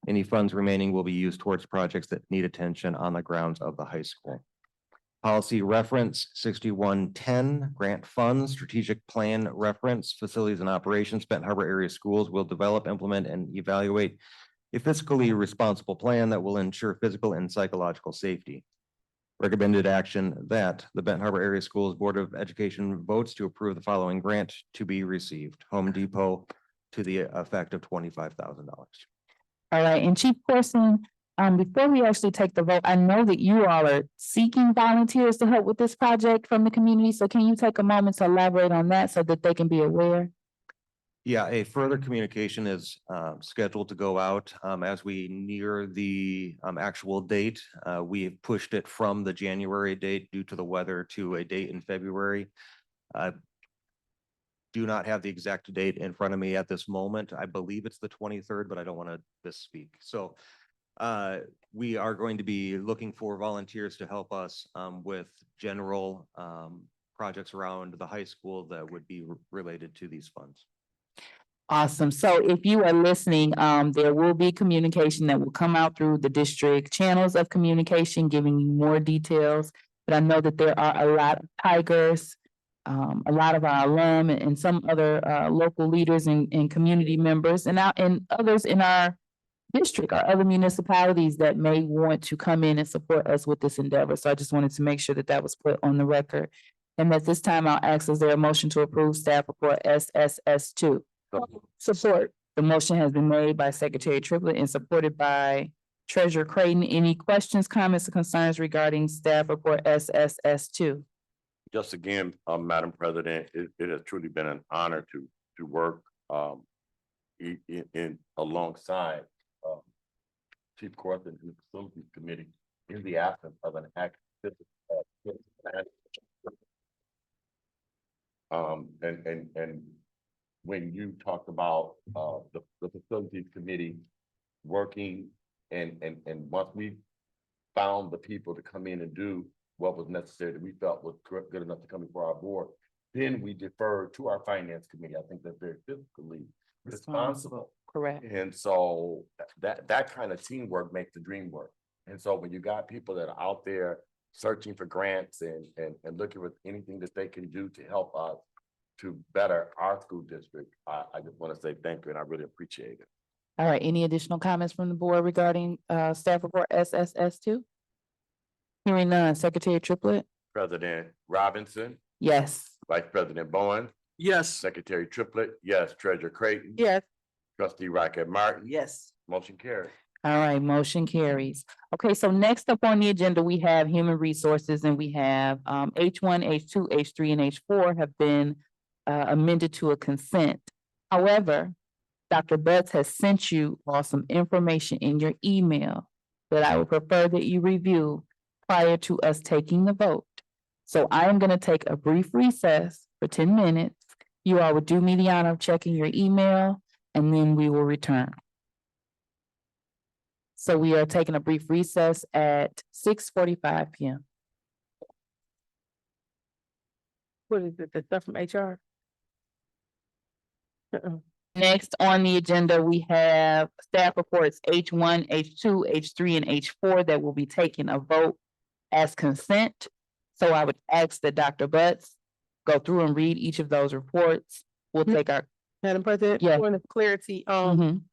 Any funds remaining will be used towards projects that need attention on the grounds of the high school. Policy reference 6110, grant funds, strategic plan reference, facilities and operations. Benton Harbor area schools will develop, implement, and evaluate a fiscally responsible plan that will ensure physical and psychological safety. Recommended action that the Benton Harbor Area Schools Board of Education votes to approve the following grant to be received. Home Depot to the effect of $25,000. All right, and Chief Corson, before we actually take the vote, I know that you all are seeking volunteers to help with this project from the community. So can you take a moment to elaborate on that so that they can be aware? Yeah, a further communication is scheduled to go out as we near the actual date. We have pushed it from the January date due to the weather to a date in February. Do not have the exact date in front of me at this moment. I believe it's the 23rd, but I don't want to misspeak. So we are going to be looking for volunteers to help us with general projects around the high school that would be related to these funds. Awesome. So if you are listening, there will be communication that will come out through the district channels of communication, giving you more details. But I know that there are a lot of Tigers, a lot of our alum and some other local leaders and community members and others in our district or other municipalities that may want to come in and support us with this endeavor. So I just wanted to make sure that that was put on the record. And at this time, I'll ask, is there a motion to approve staff report SSS2? Support. The motion has been made by Secretary Triplett and supported by Treasurer Creighton. Any questions, comments, or concerns regarding staff report SSS2? Just again, Madam President, it has truly been an honor to work in alongside Chief Corson and the Facilities Committee in the absence of an active and when you talked about the Facilities Committee working and once we found the people to come in and do what was necessary that we felt was good enough to come before our board, then we deferred to our Finance Committee. I think that they're fiscally responsible. Correct. And so that kind of teamwork makes the dream work. And so when you got people that are out there searching for grants and looking for anything that they can do to help us to better our school district, I just want to say thank you and I really appreciate it. All right, any additional comments from the board regarding staff report SSS2? Hearing none, Secretary Triplett? President Robinson, Yes. Vice President Bowen, Yes. Secretary Triplett, yes, Treasurer Creighton. Yes. Trustee Rocket Martin. Yes. Motion carried. All right, motion carries. Okay, so next up on the agenda, we have human resources and we have H1, H2, H3, and H4 have been amended to a consent. However, Dr. Butts has sent you all some information in your email that I would prefer that you review prior to us taking the vote. So I am going to take a brief recess for 10 minutes. You all would do me the honor of checking your email and then we will return. So we are taking a brief recess at 6:45 p.m. What is it? The stuff from HR? Next on the agenda, we have staff reports H1, H2, H3, and H4 that will be taking a vote as consent. So I would ask that Dr. Butts go through and read each of those reports. We'll take our. Madam President, Yeah. point of clarity, Mhm.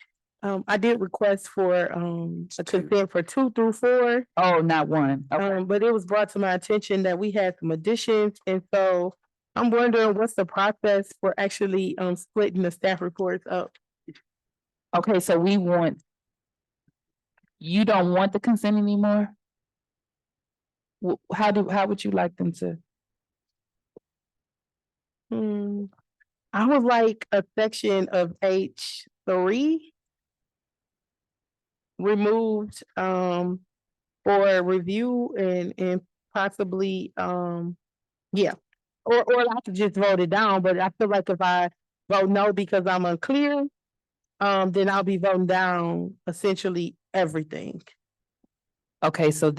I did request for a consent for 2 through 4. Oh, not one. Okay. But it was brought to my attention that we had some additions, and so I'm wondering what's the process for actually splitting the staff reports up? Okay, so you don't want the consent anymore? how would you like them to? I would like a section of H3 removed, for review and possibly, yeah. Or I could just vote it down, but I feel like if I vote no because I'm unclear, then I'll be voting down essentially everything. Okay, so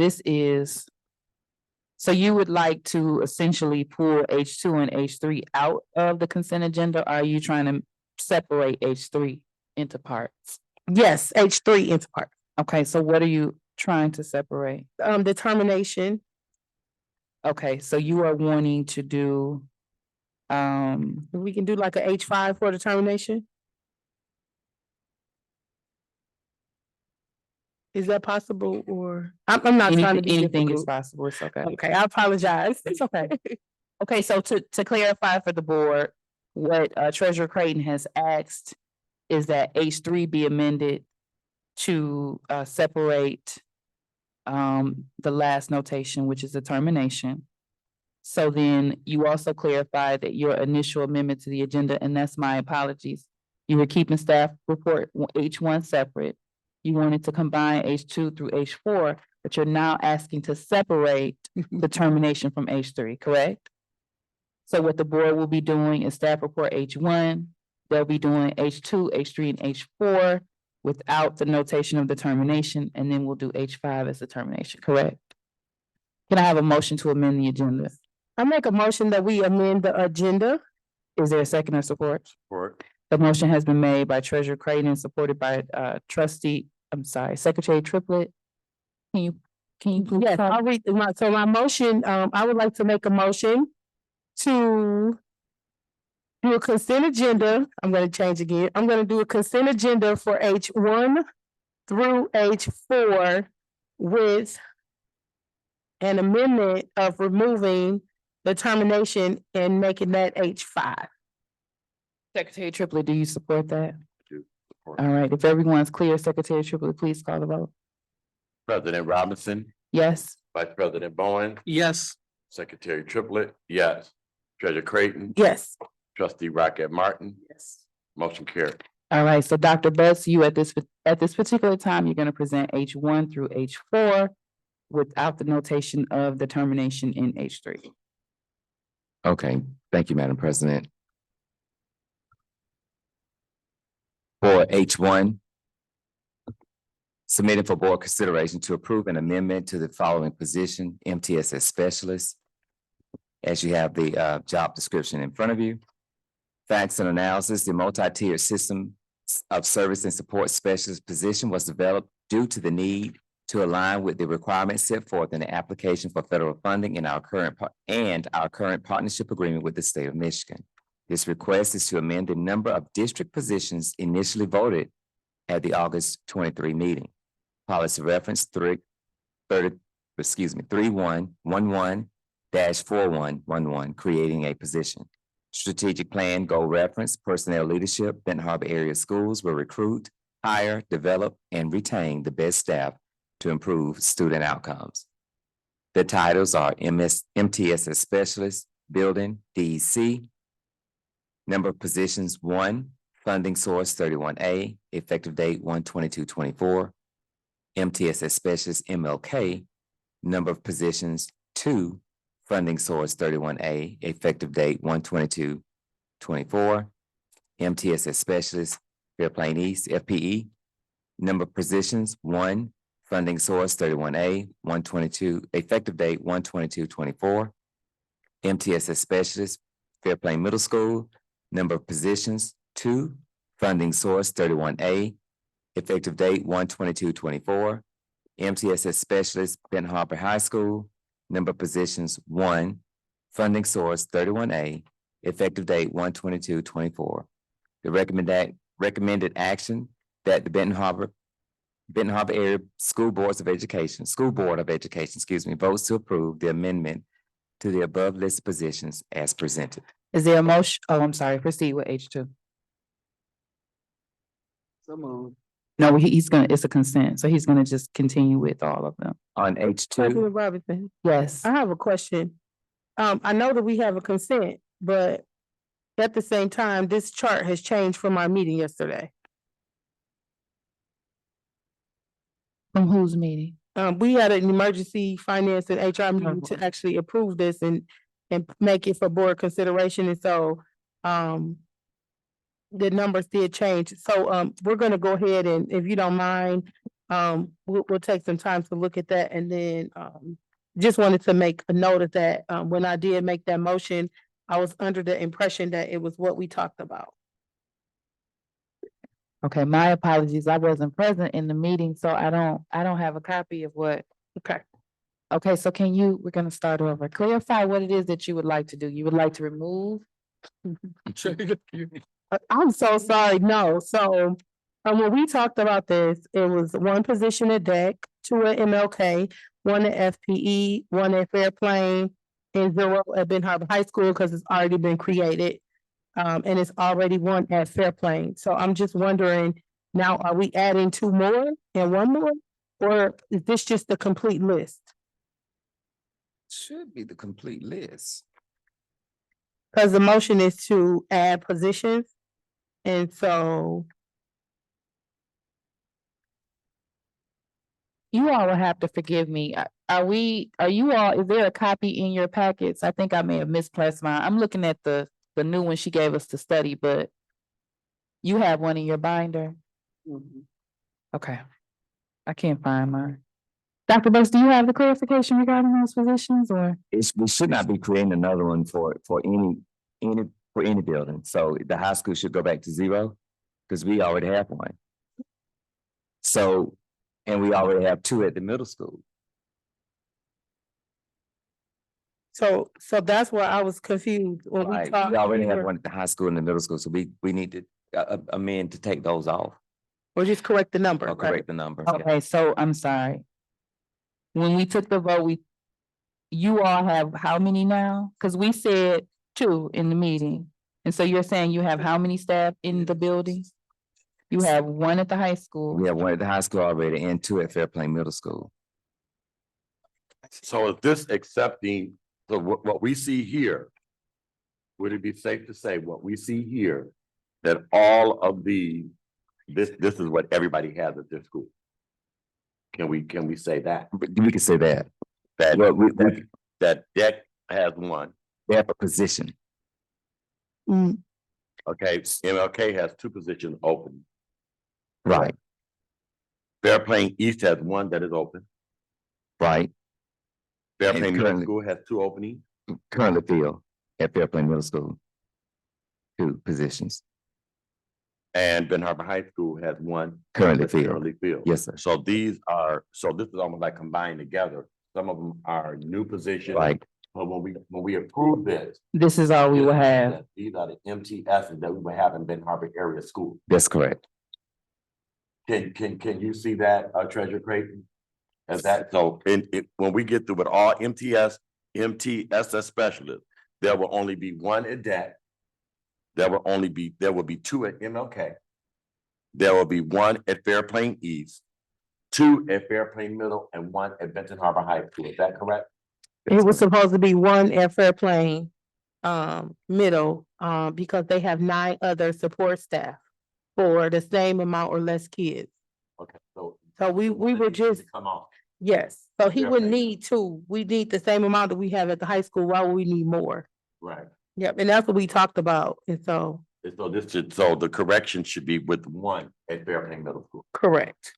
so you would like to essentially pull H2 and H3 out of the consent agenda? Or are you trying to separate H3 into parts? Yes, H3 into part. Okay, so what are you trying to separate? Determination, Okay, so you are wanting to do, we can do like a H5 for determination. Is that possible or, I'm not trying to be anything is difficult. possible, it's okay. Okay, I apologize. It's okay. Okay, so to clarify for the board, what Treasurer Creighton has asked is that H3 be amended to separate the last notation, which is determination. So then you also clarified that your initial amendment to the agenda, and that's my apologies. You were keeping staff report H1 separate. You wanted to combine H2 through H4, but you're now asking to separate determination from H3, correct? So what the board will be doing is staff report H1, they'll be doing H2, H3, and H4 without the notation of determination, and then we'll do H5 as determination, correct? Can I have a motion to amend the agenda? I make a motion that we amend the agenda. Is there a second or support? Support. The motion has been made by Treasurer Creighton and supported by Secretary Triplett. Can you please? Yes, call- I'll read my motion, I would like to make a motion to do a consent agenda. I'm gonna change again. I'm gonna do a consent agenda for H1 through H4 with an amendment of removing the termination and making that H5. Secretary Triplett, do you support that? Support. All right, if everyone's clear, Secretary Triplett, please call the vote. President Robinson, Yes, Vice President Bowen, Yes, Secretary Triplett, yes. Treasurer Creighton, Yes. Trustee Rocket Martin, Yes. motion carried. all right, so Dr. Butts, you at this particular time, you're gonna present H1 through H4 without the notation of determination in H3. Okay, thank you, Madam President. For H1, submitted for board consideration to approve an amendment to the following position, MTSS specialist. As you have the job description in front of you. Facts and analysis, the multi-tiered system of service and support specialist position was developed due to the need to align with the requirements set forth in the application for federal funding in our current partnership agreement with the state of Michigan. This request is to amend the number of district positions initially voted at the August 23 meeting. Policy reference 3111-4111, creating a position. Strategic plan, goal reference, personnel leadership, Benton Harbor area schools will recruit, hire, develop, and retain the best staff to improve student outcomes. The titles are MTSS Specialist, Building, DEC. Number of positions, 1, funding source 31A, effective date 1/22/24. MTSS Specialist, MLK. Number of positions, 2, funding source 31A, effective date 1/22/24. MTSS Specialist, Fair Plain East, FPE. Number of positions, 1, funding source 31A, 1/22, effective date 1/22/24. MTSS Specialist, Fair Plain Middle School. Number of positions, 2, funding source 31A, effective date 1/22/24. MTSS Specialist, Benton Harbor High School. Number of positions, 1, funding source 31A, effective date 1/22/24. The recommended action that the Benton Harbor Area School Board of Education, votes to approve the amendment to the above listed positions as presented. Is there a motion? Oh, I'm sorry, proceed with H2. So moved. No, he's gonna, it's a consent, so he's gonna just continue with all of them. On H2, President Robinson, Yes. I have a question. I know that we have a consent, but at the same time, this chart has changed from our meeting yesterday. From whose meeting? We had an emergency finance and HR meeting to actually approve this and make it for board consideration, and so, the numbers did change. So, we're gonna go ahead and, if you don't mind, we'll take some time to look at that, and then, just wanted to make a note of that. When I did make that motion, I was under the impression that it was what we talked about. Okay, my apologies. I wasn't present in the meeting, so I don't have a copy of what. Okay. Okay, so we're gonna start over. Clarify what it is that you would like to do. You would like to remove? I'm so sorry. No, so, when we talked about this, it was one position at DEC, two at MLK, one at FPE, one at Fairplain, and 0 at Ben Harbor High School, because it's already been created. And it's already one at Fairplain. So I'm just wondering, now, are we adding 2 more and 1 more? Or is this just the complete list? should be the complete list. Because the motion is to add positions. And so, You all will have to forgive me. Is there a copy in your packets? I think I may have misplaced mine. I'm looking at the new one she gave us to study, but you have one in your binder? Okay. I can't find mine. Dr. Brooks, do you have the clarification regarding those positions or? We should not be creating another one for any building. So the high school should go back to 0, because we already have one. So, and we already have 2 at the middle school. so that's where I was confused when we Right, talked. we already have one at the high school and the middle school, so we need to amend to take those off Or just correct the number, or right? correct the number. Okay, so I'm sorry. When we took the vote, you all have how many now? Cause we said 2 in the meeting. And so you're saying you have how many staff in the building? You have 1 at the high school. We have 1 at the high school already and 2 at Fairplain Middle School. So is this accepting, so what we see here? Would it be safe to say what we see here, that all of this is what everybody has at this school? Can we say that? But we can say that. That, Well, that DEC has 1, they have a position. Mm, okay, MLK has 2 positions open. Right, Fairplain East has 1 that is open. right. Fairplain Middle currently- School has 2 openings. Currently filled at Fairplain Middle School. 2 positions. And Ben Harbor High School has 1. Currently that's filled. Currently filled. Yes, sir. So this is almost like combined together. Some of them are new positions. Right, But when we approve this. This is all we will have. These are the MTSs that we will have in Ben Harbor area school. that's correct. Can you see that, Treasurer Creighton? As that, so when we get through with all MTSS specialists, there will only be 1 at DEC. There will be 2 at MLK. There will be 1 at Fairplain East, 2 at Fairplain Middle, and 1 at Benton Harbor High School. Is that correct? It was supposed to be 1 at Fairplain, Middle, because they have 9 other support staff for the same amount or less kids. Okay, so. So we were just, Come on. yes, so he wouldn't Fairplain. need 2. We need the same amount that we have at the high school. Why would we need more? Right. Yep, and that's what we talked about, and so, And so the correction should be with 1 at Fairplain Middle School. correct.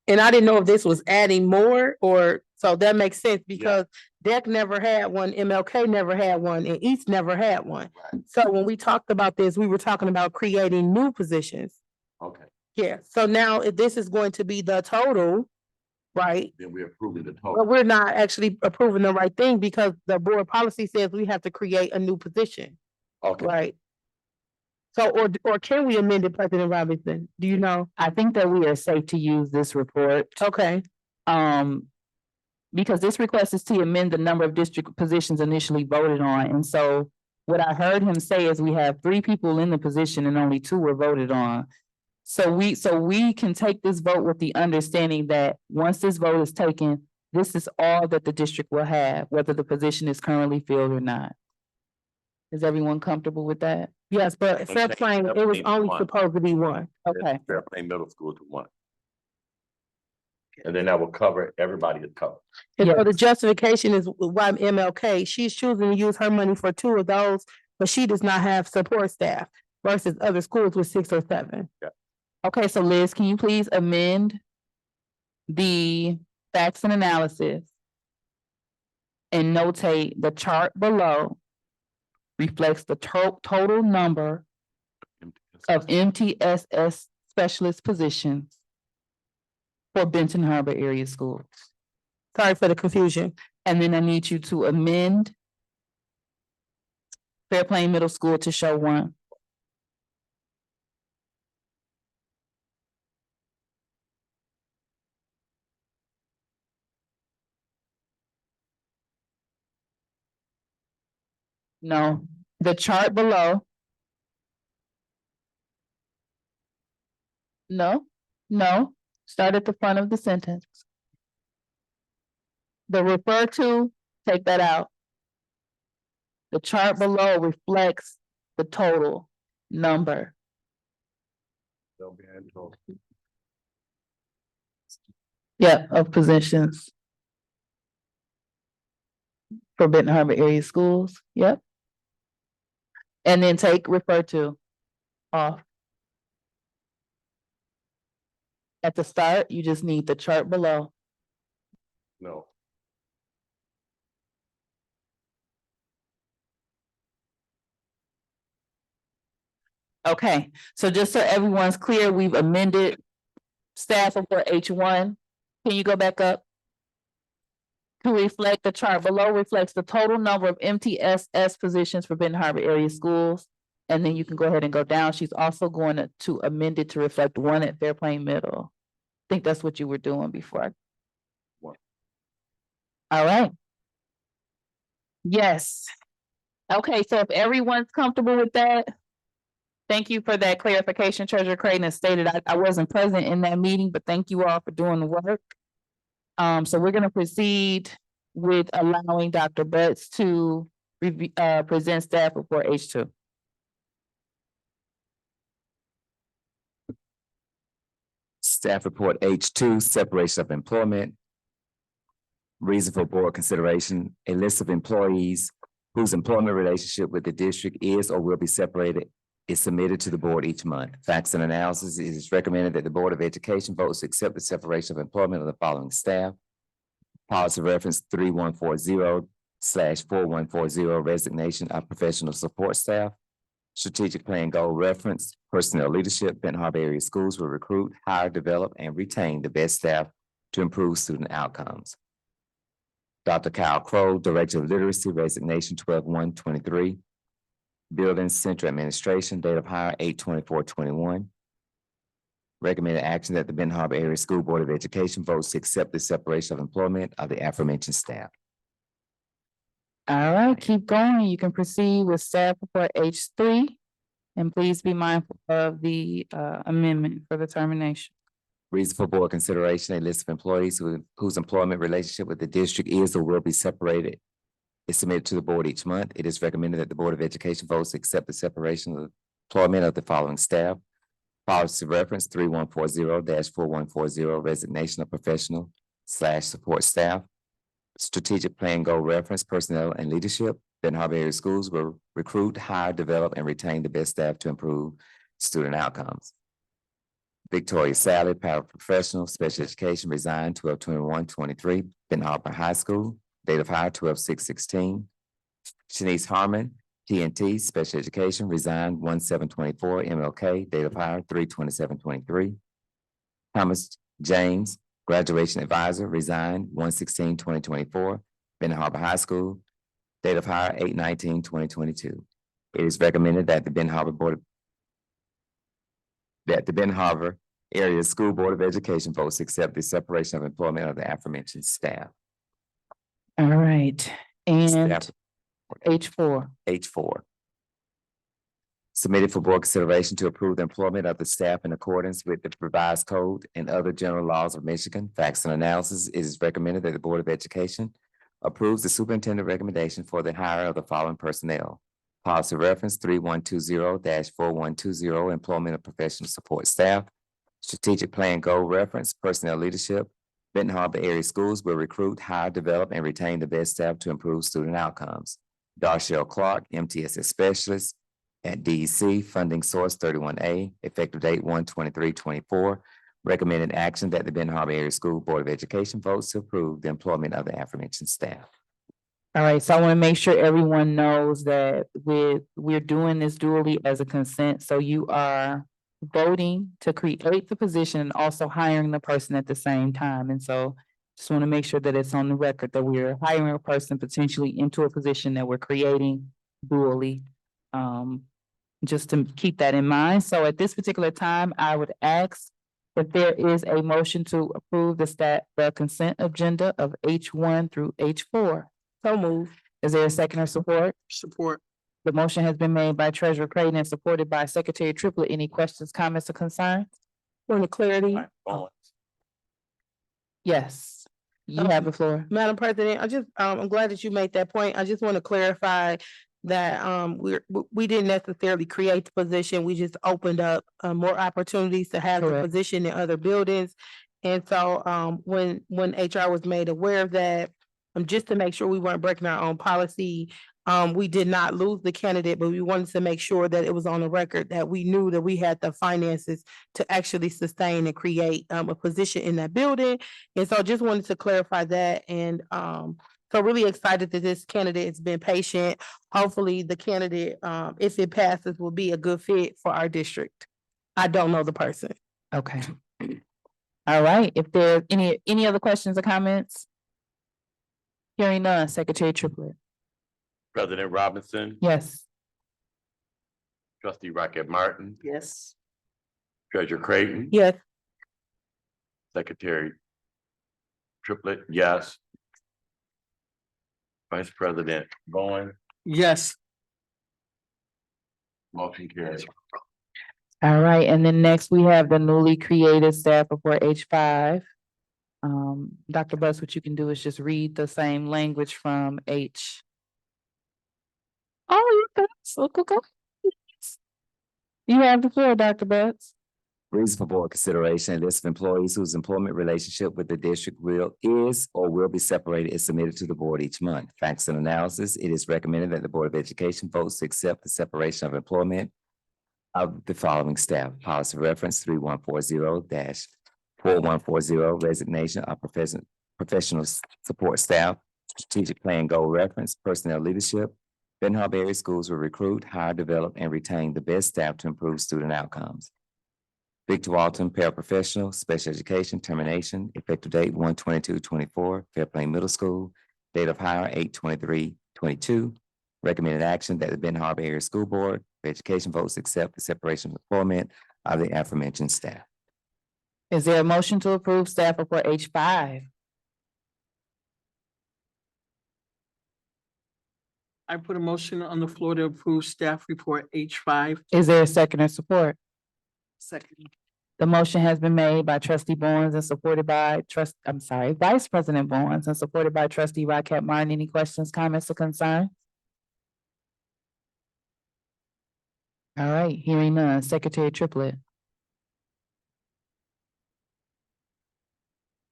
And I didn't know if this was adding more, or, so that makes sense, because DEC never had one, MLK never had one, and East never had one. Right. So when we talked about this, we were talking about creating new positions. Okay, Yeah, so now if this is going to be the total, right? then we're approving the total. But we're not actually approving the right thing, because the board policy says we have to create a new position, Okay, right? So, or can we amend it, President Robinson? Do you know? I think that we are safe to use this report. Okay, Because this request is to amend the number of district positions initially voted on. And so what I heard him say is we have 3 people in the position and only 2 were voted on. So we can take this vote with the understanding that once this vote is taken, this is all that the district will have, whether the position is currently filled or not. Is everyone comfortable with that? Yes, but fair change play, that it was to only one. supposed to be one. Okay, Fairplay Middle School to one. And then that will cover, everybody is covered. And so the Yes. justification is why MLK, she's choosing to use her money for two of those, but she does not have support staff versus other schools with 6 or 7. Okay, so Liz, can you please amend the facts and analysis and notate the chart below reflects the total number of MTSS specialist positions for Benton Harbor area schools. Sorry for the confusion. And then I need you to amend Fairplain Middle School to show one. No, the chart below. No, no, start at the front of the sentence. The refer to, take that out. The chart below reflects the total number. They'll be in total. Yeah, of positions. For Benton Harbor area schools, yep. And then take refer to off. At the start, you just need the chart below. No. Okay, so just so everyone's clear, we've amended staff report H1. Can you go back up? To reflect the chart below reflects the total number of MTSS positions for Benton Harbor area schools. And then you can go ahead and go down. She's also going to amend it to reflect one at Fairplain Middle. I think that's what you were doing before. One. All right. Yes. Okay, so if everyone's comfortable with that. Thank you for that clarification, Treasurer Creighton. As stated, I wasn't present in that meeting, but thank you all for doing the work. So we're gonna proceed with allowing Dr. Betts to present staff report H2. Staff report H2, separation of employment. Reason for board consideration, a list of employees whose employment relationship with the district is or will be separated is submitted to the board each month. Facts and analysis, it is recommended that the Board of Education votes to accept the separation of employment of the following staff. Policy reference 3140/4140, resignation of professional support staff. Strategic plan goal reference, personnel leadership, Benton Harbor area schools will recruit, hire, develop, and retain the best staff to improve student outcomes. Dr. Kyle Crowe, Director of Literacy, resignation 12/1/23. Building Central Administration, date of hire 8/24/21. Recommended action that the Benton Harbor Area School Board of Education votes to accept the separation of employment of the aforementioned staff. All right, keep going. You can proceed with staff report H3. And please be mindful of the amendment for the termination. Reason for board consideration, a list of employees whose employment relationship with the district is or will be separated is submitted to the board each month. It is recommended that the Board of Education votes to accept the separation of employment of the following staff. Policy reference 3140-4140, resignation of professional/support staff. Strategic plan goal reference, personnel and leadership. Benton Harbor area schools will recruit, hire, develop, and retain the best staff to improve student outcomes. Victoria Sally, paraprofessional, special education, resigned 12/21/23, Benton Harbor High School, date of hire 12/6/16. Shanice Harmon, TNT, special education, resigned 1/7/24, MLK, date of hire 3/27/23. Thomas James, graduation advisor, resigned 1/16/2024, Benton Harbor High School, date of hire 8/19/2022. It is recommended that the Benton Harbor Area School Board of Education votes to accept the separation of employment of the aforementioned staff. All right, and Staff H4. H4. Submitted for board consideration to approve the employment of the staff in accordance with the revised code and other general laws of Michigan. Facts and analysis. It is recommended that the Board of Education approves the superintendent recommendation for the hire of the following personnel. Policy reference 3120-4120, employment of professional support staff. Strategic plan goal reference, personnel leadership. Benton Harbor area schools will recruit, hire, develop, and retain the best staff to improve student outcomes. Darshell Clark, MTSS specialist at DEC, funding source 31A, effective date 1/23/24. Recommended action that the Benton Harbor Area School Board of Education votes to approve the employment of the aforementioned staff. All right, so I want to make sure everyone knows that we're doing this dually as a consent, so you are voting to create the position and also hiring the person at the same time. And so just want to make sure that it's on the record that we're hiring a person potentially into a position that we're creating dually. Just to keep that in mind. So at this particular time, I would ask if there is a motion to approve the consent agenda of H1 through H4. So move. Is there a second or support? Support. The motion has been made by Treasurer Creighton and supported by Secretary Triplett. Any questions, comments, or concerns? Point of clarity, Bowens. Yes, you have the floor. Madam President, I'm glad that you made that point. I just want to clarify that, we didn't necessarily create the position. We just opened up, more opportunities to have the Correct. position in other buildings. And so, when HR was made aware of that, just to make sure we weren't breaking our own policy, we did not lose the candidate, but we wanted to make sure that it was on the record that we knew that we had the finances to actually sustain and create, a position in that building. And so I just wanted to clarify that, and, so really excited that this candidate has been patient. Hopefully the candidate, if it passes, will be a good fit for our district. I don't know the person. Okay. All right, if there any other questions or comments? Hearing none, Secretary Triplett. President Robinson, Yes. trustee Rocket Martin, Yes. treasurer Creighton, Yes. secretary Triplett, yes. Vice President Bowen, Yes. motion carries. All right, and then next we have the newly created staff report H5. Dr. Buss, what you can do is just read the same language from H. Oh, go. You have the floor, Dr. Buss. Reason for board consideration, a list of employees whose employment relationship with the district will be separated is submitted to the board each month. Facts and analysis, it is recommended that the Board of Education votes to accept the separation of employment of the following staff. Policy reference 3140-4140, resignation of professional support staff. Strategic plan goal reference, personnel leadership. Benton Harbor area schools will recruit, hire, develop, and retain the best staff to improve student outcomes. Victor Walton, paraprofessional, special education, termination, effective date 1/22/24, Fairplain Middle School, date of hire 8/23/22. Recommended action that the Benton Harbor Area School Board of Education votes to accept the separation of employment of the aforementioned staff. Is there a motion to approve staff report H5? I put a motion on the floor to approve staff report H5. Is there a second or support? Second. The motion has been made by trustee Bowens and supported by Vice President Bowens and supported by trustee Rocket Martin. Any questions, comments, or concerns? All right, hearing none, Secretary Triplett.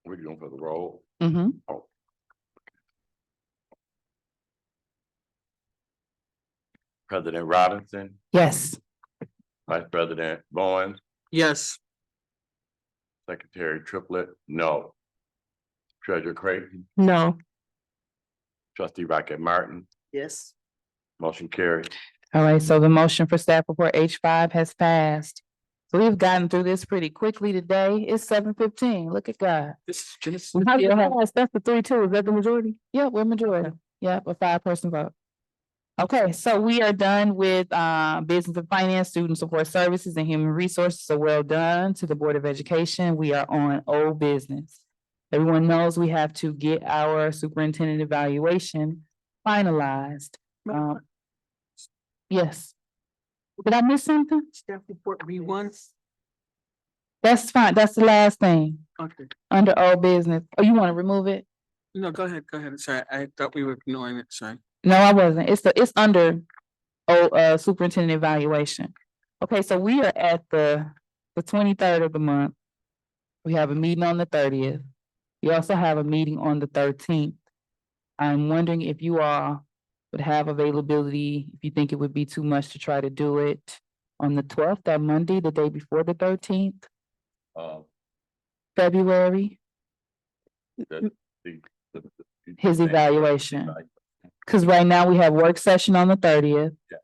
We're going for the roll. Mm-hmm. President Robinson, Yes. Vice President Bowen, Yes. secretary Triplett, no. Treasurer Creighton, No. trustee Rocket Martin, Yes. motion carried. All right, so the motion for staff report H5 has passed. So we've gotten through this pretty quickly today. It's 7:15. Look at God. This is Genesis. How did it pass? That's the 3-2. Is that the majority? Yeah, we're majority. Yeah, a 5-person vote. Okay, so we are done with business and finance, student support services, and human resources. So well done to the Board of Education. We are on old business. Everyone knows we have to get our superintendent evaluation finalized. Yes. Did I miss something? Staff report B1. That's fine. That's the last thing Okay, under old business. Oh, you want to remove it? no, go ahead, Sorry, I thought we were ignoring it, sorry. No, I wasn't. It's under superintendent evaluation. Okay, so we are at the 23rd of the month. We have a meeting on the 30th. We also have a meeting on the 13th. I'm wondering if you all would have availability, if you think it would be too much to try to do it on the 12th, that Monday, the day before the 13th, Um, February, the- the- his evaluation. Cause right now we have work session on the 30th. Yeah.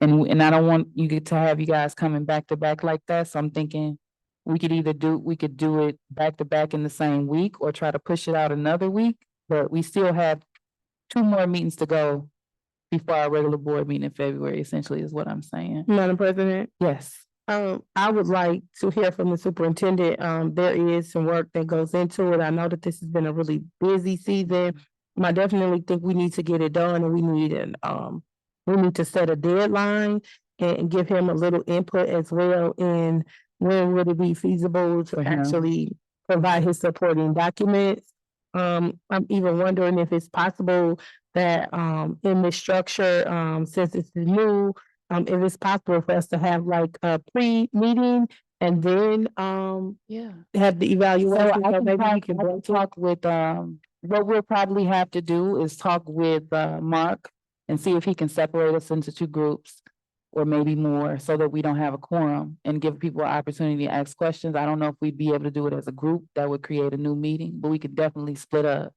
And I don't want you to have you guys coming back to back like that, so I'm thinking we could do it back to back in the same week or try to push it out another week, but we still have 2 more meetings to go before our regular board meeting in February, essentially is what I'm saying. Madam President, Yes. I would like to hear from the superintendent. There is some work that goes into it. I know that this has been a really busy season. I definitely think we need to get it done and we need to set a deadline and give him a little input as well in when would it be feasible to For him. actually provide his supporting documents. I'm even wondering if it's possible that, in this structure, since it's new, if it's possible for us to have like a pre-meeting and then, Yeah. have the So evaluation. I so can maybe we talk, can I can break it. talk with, what we'll probably have to do is talk with, Mark and see if he can separate us into 2 groups or maybe more so that we don't have a quorum and give people an opportunity to ask questions. I don't know if we'd be able to do it as a group. That would create a new meeting, but we could definitely split up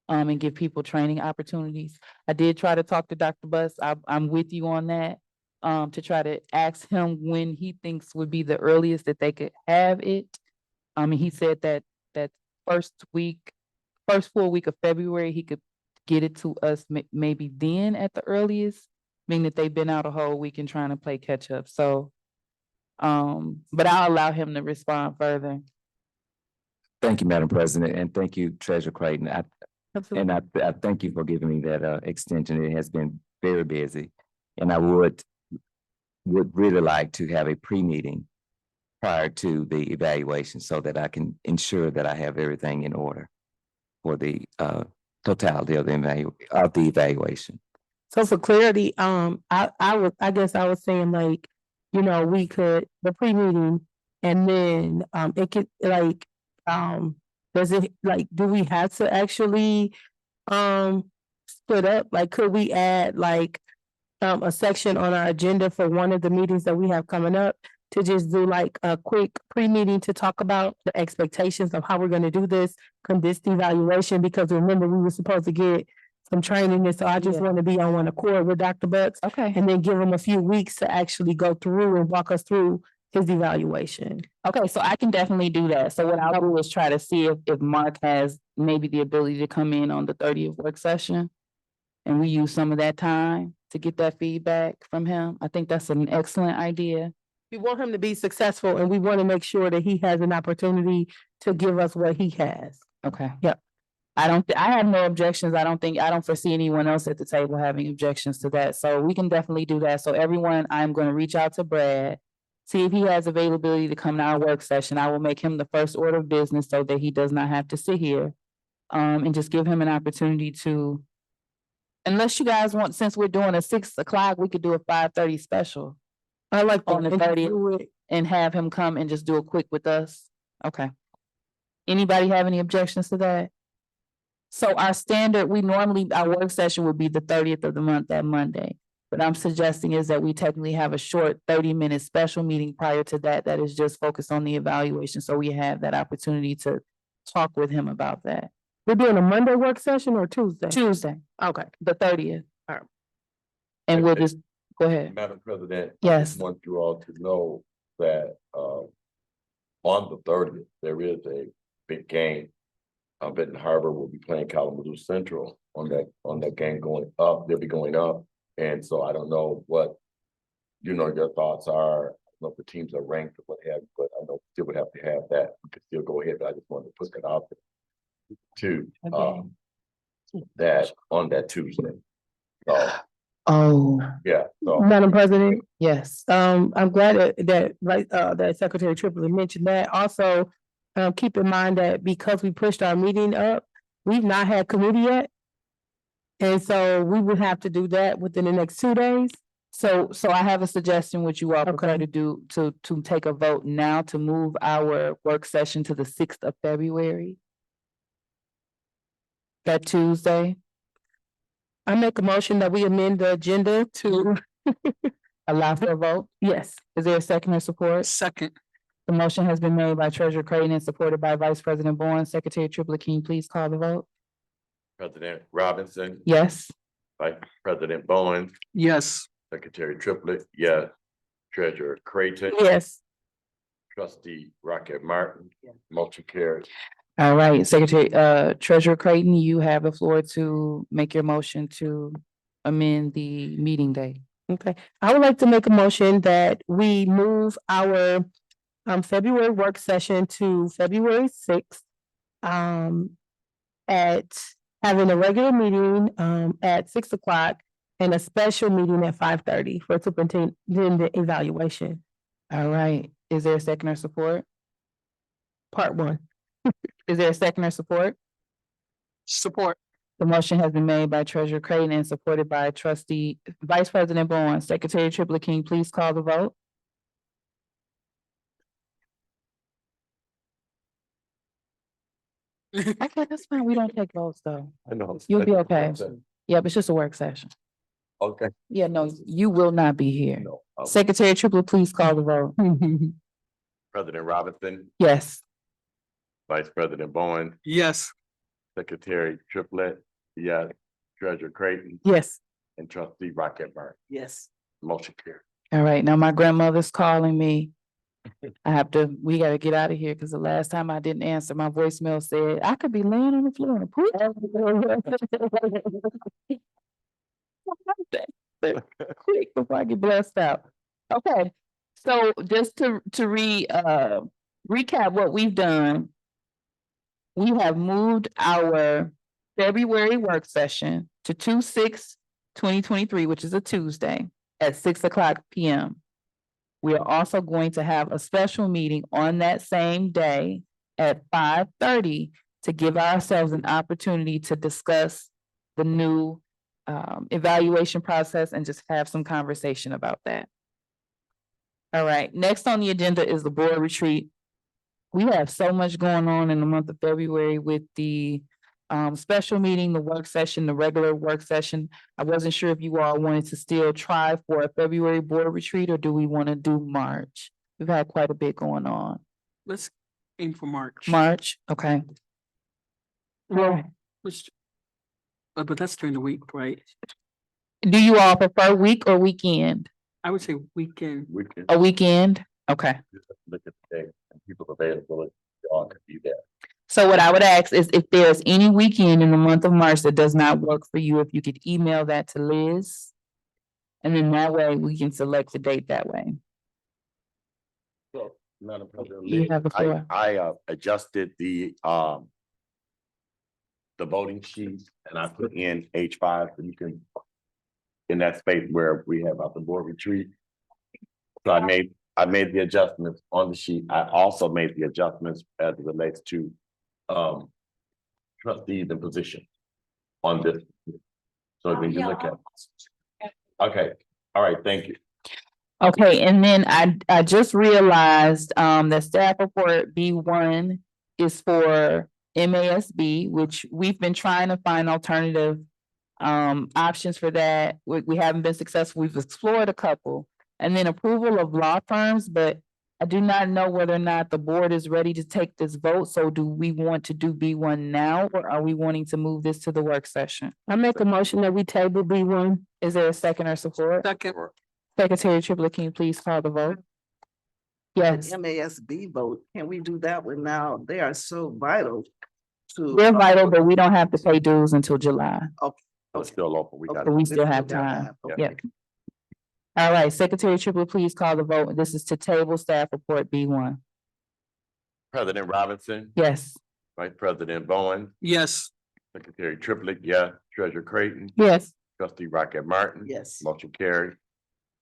and give people training opportunities. I did try to talk to Dr. Buss. I'm with you on that. To try to ask him when he thinks would be the earliest that they could have it. And he said that first full week of February, he could get it to us maybe then at the earliest, meaning that they've been out a whole week and trying to play catch up. So, but I'll allow him to respond further. Thank you, Madam President, and thank you, Treasurer Creighton. Absolutely. I thank you for giving me that extension. It has been very busy. And I would really like to have a pre-meeting prior to the evaluation so that I can ensure that I have everything in order for the totality of the evaluation. So for clarity, I guess I was saying like, we could, the pre-meeting and then, it could like, does it, like, do we have to actually, split up? Like, could we add like, a section on our agenda for one of the meetings that we have coming up to just do like a quick pre-meeting to talk about the expectations of how we're gonna do this evaluation, because remember, we were supposed to get some training, and so I just Yeah. want to be on one accord with Dr. Bucks Okay. and then give him a few weeks to actually go through and walk us through his evaluation. Okay, so I can definitely do that. So what I'll do is try to see if Mark has maybe the ability to come in on the 30th work session. And we use some of that time to get that feedback from him. I think that's an excellent idea. We want him to be successful and we want to make sure that he has an opportunity to give us what he has. Okay. Yep. I have no objections. I don't foresee anyone else at the table having objections to that. So we can definitely do that. So everyone, I'm going to reach out to Brad, see if he has availability to come to our work session. I will make him the first order of business so that he does not have to sit here. And just give him an opportunity to, unless you guys want, since we're doing a 6 o'clock, we could do a 5:30 special I like on the that. And 30th do it. and have him come and just do a quick with us. Okay. Anybody have any objections to that? So our work session would be the 30th of the month, that Monday. What I'm suggesting is that we technically have a short 30-minute special meeting prior to that, that is just focused on the evaluation. So we have that opportunity to talk with him about that. We're doing a Monday work session or Tuesday? Tuesday, Okay. the 30th. All right. And we'll Okay. just, go ahead. Madam President. I Yes. just want you all to know that, on the 30th, there is a big game. Benton Harbor will be playing Kalamazoo Central on that game going up. They'll be going up. And so I don't know what, your thoughts are. I don't know if the teams are ranked or what have you, but I know we still would have to have that. We could still go ahead, but I just wanted to put that out there too. Okay. That on that Tuesday. So Oh, Yeah, so, Madam President, yes. I'm glad that Secretary Triplett mentioned that. Also, keep in mind that because we pushed our meeting up, we've not had committee yet. And so we would have to do that within the next 2 days. So I have a suggestion, which you all prefer Okay. to do, to take a vote now to move our work session to the 6th of February. That Tuesday. I make a motion that we amend the agenda to, Allow for a vote. yes, Is there a second or support? Second, The motion has been made by Treasurer Creighton and supported by Vice President Bowen. Secretary Triplett, can you please call the vote? President Robinson, Yes. Vice President Bowen, yes. Secretary Triplett, yes. Treasurer Creighton, yes. Trustee Rocket Martin, motion carries. All right, Secretary, Treasurer Creighton, you have the floor to make your motion to amend the meeting date. Okay, I would like to make a motion that we move our February work session to February 6th. At having a regular meeting at 6 o'clock and a special meeting at 5:30 for superintendent evaluation, All right, is there a second or support? part 1. Is there a second or support? Support, The motion has been made by Treasurer Creighton and supported by Trustee Vice President Bowen. Secretary Triplett, can you please call the vote? Okay, that's fine. We don't take votes though. I know. You'll be okay. Yeah, but it's just a work session. Okay. Yeah, no, you will not be here. No, Secretary Triplett, please call the vote. President Robinson, Yes. Vice President Bowen, yes. Secretary Triplett, yes. Treasurer Creighton Yes. and Trustee Rocket Martin, Yes. motion carries. All right, now my grandmother's calling me. We gotta get out of here because the last time I didn't answer, my voicemail said I could be laying on the floor in a pool. Quick before I get blessed out. Okay, so just to recap what we've done. We have moved our February work session to 2/6/2023, which is a Tuesday at 6 o'clock PM. We are also going to have a special meeting on that same day at 5:30 to give ourselves an opportunity to discuss the new evaluation process and just have some conversation about that. All right, next on the agenda is the board retreat. We have so much going on in the month of February with the special meeting, the work session, the regular work session. I wasn't sure if you all wanted to still try for a February board retreat or do we want to do March? We've had quite a bit going on. Let's aim for March. March, okay. Well, but that's during the week, right? Do you all prefer week or weekend? I would say weekend. We can A weekend? Okay. just look at the day and people's availability, y'all can be there. So what I would ask is if there's any weekend in the month of March that does not work for you, if you could email that to Liz. And then that way we can select the date that way. So, Madam President, You have the floor. I adjusted the voting sheet and I put in H5, so you can, in that space where we have the board retreat. So I made the adjustments on the sheet. I also made the adjustments as it relates to trustees and position on this. So when you look at. Okay, all right, thank you. Okay, and then I just realized that staff report B1 is for MASB, which we've been trying to find alternative options for that. We haven't been successful. We've explored a couple. And then approval of law firms, but I do not know whether or not the board is ready to take this vote. So do we want to do B1 now or are we wanting to move this to the work session? I make a motion that we table B1. Is there a second or support? Second, Secretary Triplett, can you please call the vote? Yes, MASB vote, can we do that one now? They are so vital to. they're vital, but we don't have to pay dues until July. It's still open. We got So it. we still have time. Yeah. Yeah. All right, Secretary Triplett, please call the vote. This is to table staff report B1. President Robinson, Yes. Vice President Bowen, yes. Secretary Triplett, yeah. Treasurer Creighton, Yes. Trustee Rocket Martin. Yes. Motion carried.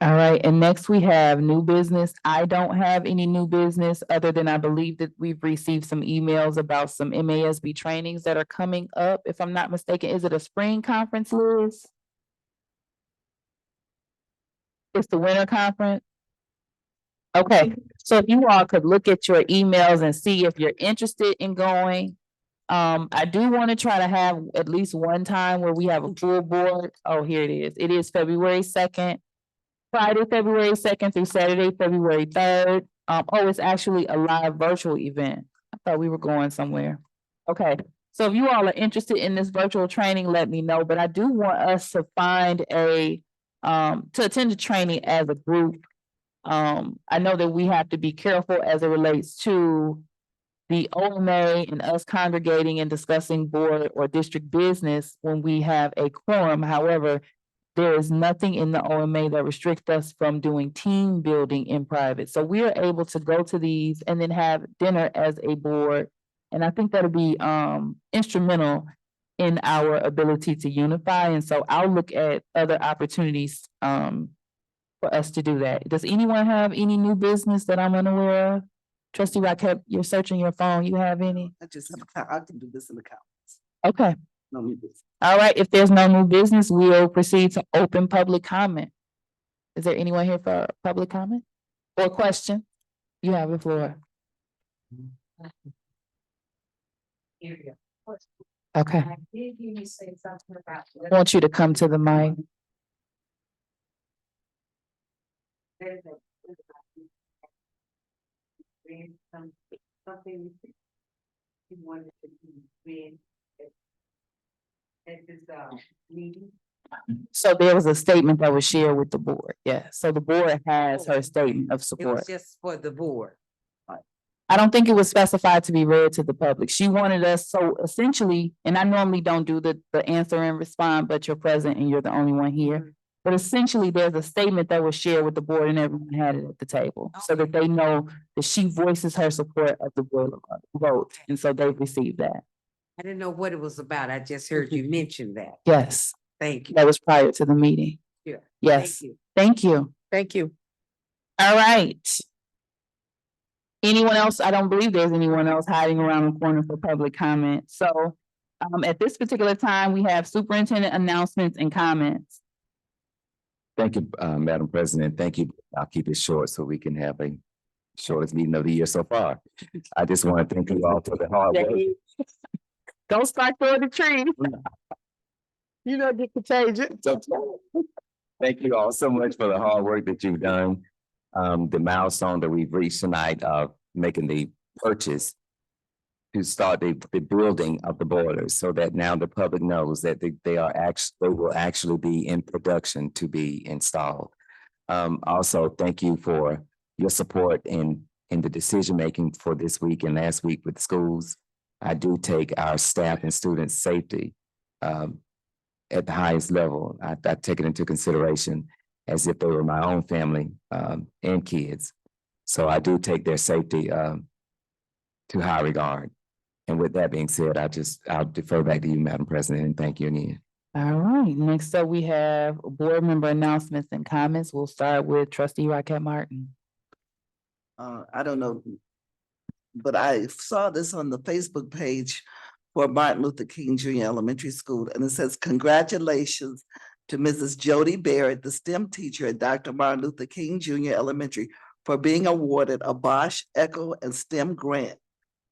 All right, and next we have new business. I don't have any new business other than I believe that we've received some emails about some MASB trainings that are coming up. If I'm not mistaken, is it a spring conference, Liz? It's the winter conference? Okay, so if you all could look at your emails and see if you're interested in going. I do want to try to have at least one time where we have a full board. Oh, here it is. It is February 2nd. Friday, February 2nd through Saturday, February 3rd. Oh, it's actually a live virtual event. I thought we were going somewhere. Okay, so if you all are interested in this virtual training, let me know, but I do want us to find to attend the training as a group. I know that we have to be careful as it relates to the OMA and us congregating and discussing board or district business when we have a quorum. However, there is nothing in the OMA that restricts us from doing team building in private. So we are able to go to these and then have dinner as a board. And I think that'll be instrumental in our ability to unify. And so I'll look at other opportunities for us to do that. Does anyone have any new business that I'm unaware of? Trustee Rockett, you're searching your phone. You have any? I just have, I can do this in the comments. Okay. No new business. All right, if there's no new business, we'll proceed to open public comment. Is there anyone here for public comment or question? You have the floor. Okay. I did hear you say something about. I want you to come to the mic. Something you wanted to be at this meeting? So there was a statement that was shared with the board, yeah, so the board has her statement of It support. was just for the board. I don't think it was specified to be read to the public. She wanted us, so essentially, and I normally don't do the answer and respond, but you're present and you're the only one here. But essentially, there's a statement that was shared with the board and everyone had it at the table, so that they know that she voices her support of the board vote, and so they've received that. I didn't know what it was about. I just heard you mention that. Yes, Thank you. that was prior to the meeting. Yeah. Yes, Thank you. thank you. Thank you. All right. Anyone else? I don't believe there's anyone else hiding around the corner for public comment. So at this particular time, we have superintendent announcements and comments. Thank you, Madam President. Thank you. I'll keep it short so we can have a shortest meeting of the year so far. I just want to thank you all for the hard work. Don't start throwing the tree. You know, get contagious. Thank you all so much for the hard work that you've done. The milestone that we've reached tonight of making the purchase to start the building of the boilers, so that now the public knows that they will actually be in production to be installed. Also, thank you for your support in the decision-making for this week and last week with schools. I do take our staff and students' safety at the highest level. I take it into consideration as if they were my own family and kids. So I do take their safety to high regard. And with that being said, I'll defer back to you, Madam President, and thank you again. All right, next up, we have board member announcements and comments. We'll start with trustee Rocket Martin. I don't know, but I saw this on the Facebook page for Martin Luther King Jr. Elementary School, and it says, congratulations to Mrs. Jody Barrett, the STEM teacher at Dr. Martin Luther King Jr. Elementary, for being awarded a BHAS, ECHO, and STEM grant.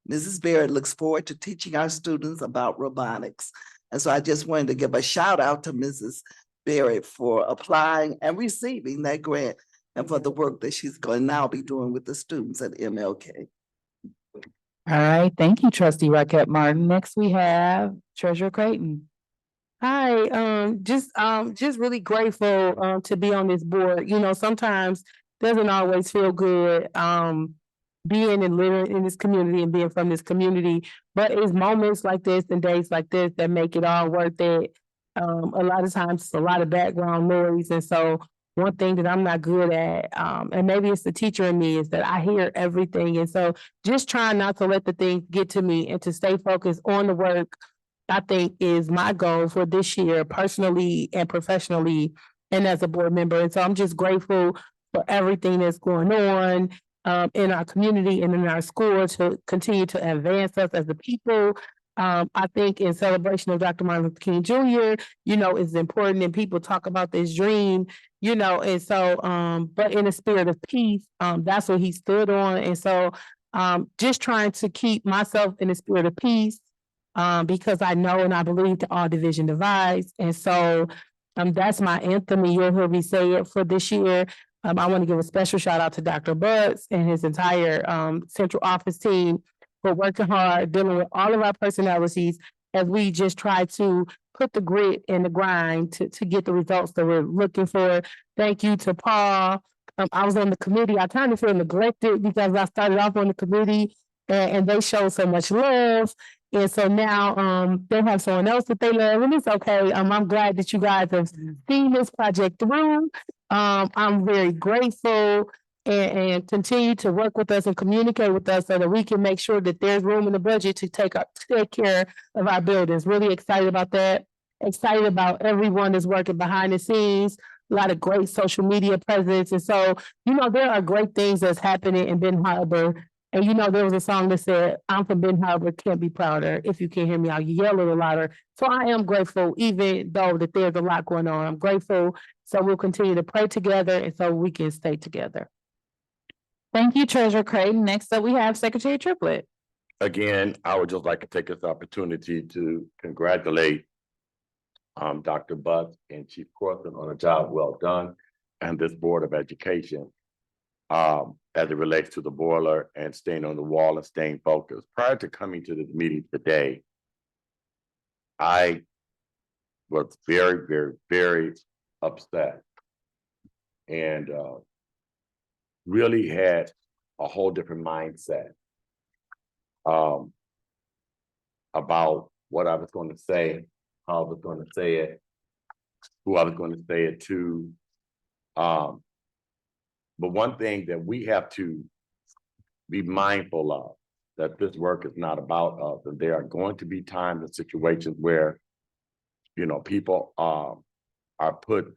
Mrs. Barrett looks forward to teaching our students about robotics. And so I just wanted to give a shout out to Mrs. Barrett for applying and receiving that grant and for the work that she's going to now be doing with the students at MLK. All right, thank you, trustee Rocket Martin. Next, we have treasurer Creighton. Hi, just really grateful to be on this board. You know, sometimes doesn't always feel good being and living in this community and being from this community, but it's moments like this and days like this that make it all worth it. A lot of times it's a lot of background noise, and so one thing that I'm not good at, and maybe it's the teacher in me, is that I hear everything, and so just trying not to let the things get to me and to stay focused on the work I think is my goal for this year, personally and professionally, and as a board member. And so I'm just grateful for everything that's going on in our community and in our school to continue to advance us as a people. I think in celebration of Dr. Martin Luther King Jr., it's important and people talk about this dream, and so, but in a spirit of peace, that's what he stood on. And so, just trying to keep myself in the spirit of peace, because I know and I believe that all division divides. And so, that's my anthem, and you'll hear me say it for this year. I want to give a special shout out to Dr. Butts and his entire central office team for working hard, dealing with all of our personalities as we just try to put the grit and the grind to get the results that we're looking for. Thank you to Paul. I was on the committee. I kind of feel neglected because I started off on the committee and they showed so much love. And so now they have someone else that they love, and it's okay. I'm glad that you guys have seen this project through. I'm very grateful and continue to work with us and communicate with us so that we can make sure that there's room in the budget to take care of our buildings. Really excited about that. Excited about everyone that's working behind the scenes. A lot of great social media presence. And so, there are great things that's happening in Ben Harbor. And there was a song that said, I'm from Ben Harbor, can't be prouder. If you can't hear me, I'll yell a little louder. So I am grateful, even though that there's a lot going on. I'm grateful. So we'll continue to pray together and so we can stay together. Thank you, Treasurer Creighton. Next up, we have Secretary Triplett. Again, I would just like to take this opportunity to congratulate Dr. Butts and Chief Corson on a job well done, and this Board of Education as it relates to the boiler and staying on the wall and staying focused. Prior to coming to this meeting today, I was very, very, very upset and really had a whole different mindset about what I was going to say, how I was going to say it, who I was going to say it to. But one thing that we have to be mindful of, that this work is not about us, and there are going to be times and situations where, people are put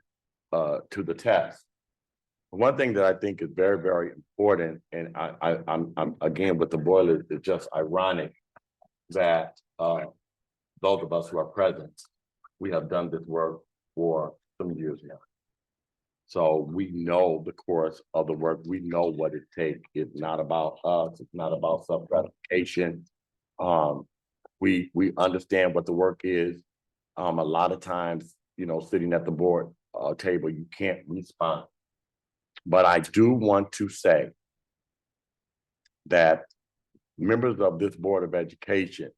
to the test. One thing that I think is very, very important, and I'm again with the boilers, it's just ironic that those of us who are present, we have done this work for some years now. So we know the course of the work. We know what it takes. It's not about us. It's not about self-gratification. We understand what the work is. A lot of times, sitting at the board table, you can't respond. But I do want to say that members of this Board of Education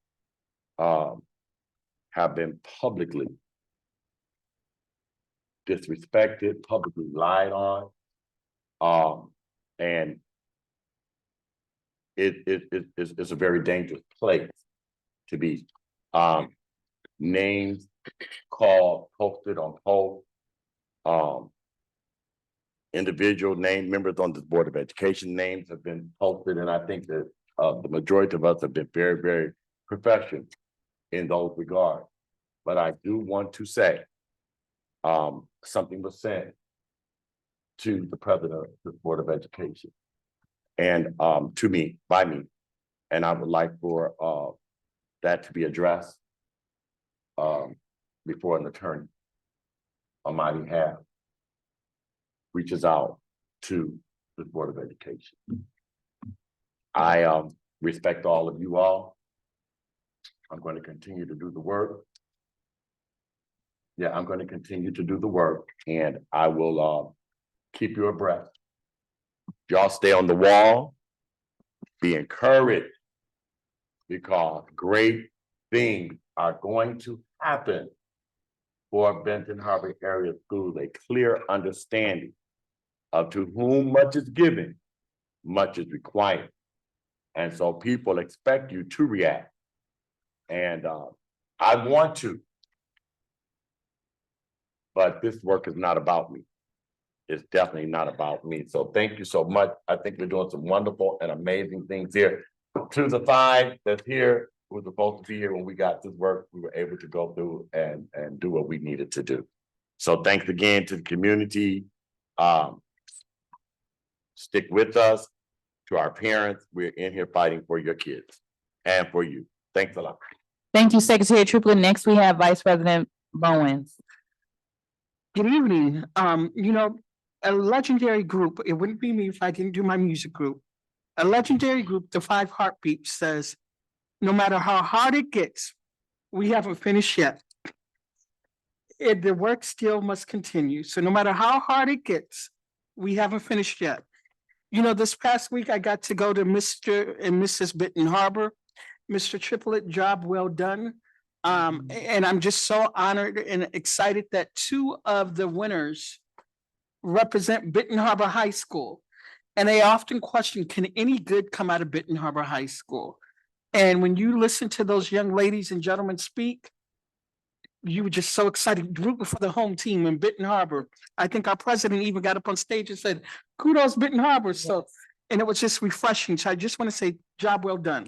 have been publicly disrespected, publicly lied on, and it's a very dangerous place to be. Names called, posted on posts, individual name members on this Board of Education names have been posted, and I think that the majority of us have been very, very professional in those regards. But I do want to say something was said to the president of the Board of Education and to me, by me, and I would like for that to be addressed before an attorney on my behalf reaches out to the Board of Education. I respect all of you all. I'm going to continue to do the work. Yeah, I'm going to continue to do the work, and I will keep you abreast. Y'all stay on the wall, be encouraged, because great things are going to happen for Benton Harbor Area Schools, a clear understanding of to whom much is given, much is required. And so people expect you to react. And I want to, but this work is not about me. It's definitely not about me. So thank you so much. I think we're doing some wonderful and amazing things here. To the 5 that's here, who was supposed to be here when we got this work, we were able to go through and do what we needed to do. So thanks again to the community. Stick with us, to our parents. We're in here fighting for your kids and for you. Thanks a lot. Thank you, Secretary Triplett. Next, we have Vice President Bowens. Good evening. A legendary group, it wouldn't be me if I didn't do my music group. A legendary group, the Five Heartbeats, says, no matter how hard it gets, we haven't finished yet. The work still must continue. So no matter how hard it gets, we haven't finished yet. This past week I got to go to Mr. and Mrs. Benton Harbor. Mr. Triplett, job well done. And I'm just so honored and excited that two of the winners represent Benton Harbor High School. And they often question, can any good come out of Benton Harbor High School? And when you listen to those young ladies and gentlemen speak, you were just so excited, rooting for the home team in Benton Harbor. I think our president even got up on stage and said, kudos Benton Harbor. So, and it was just refreshing. So I just want to say, job well done.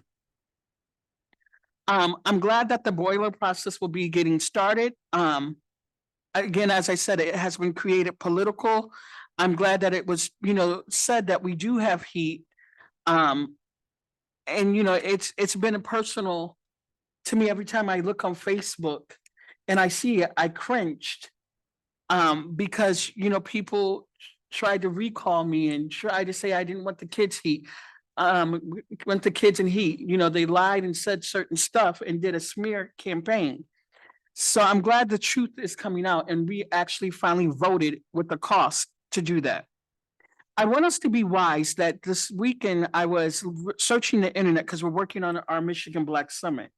I'm glad that the boiler process will be getting started. Again, as I said, it has been created political. I'm glad that it was, said that we do have heat. And it's been a personal to me every time I look on Facebook and I see it, I cringed. Because people tried to recall me and tried to say I didn't want the kids heat. Want the kids in heat. They lied and said certain stuff and did a smear campaign. So I'm glad the truth is coming out and we actually finally voted with the cost to do that. I want us to be wise that this weekend I was searching the internet because we're working on our Michigan Black Summit.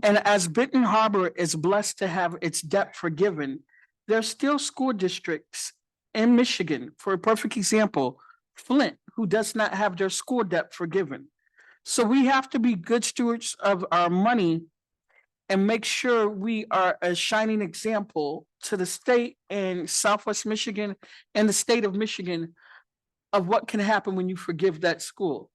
And as Benton Harbor is blessed to have its debt forgiven, there's still school districts in Michigan, for a perfect example, Flint, who does not have their school debt forgiven. So we have to be good stewards of our money and make sure we are a shining example to the state and Southwest Michigan and the state of Michigan of what can happen when you forgive that school.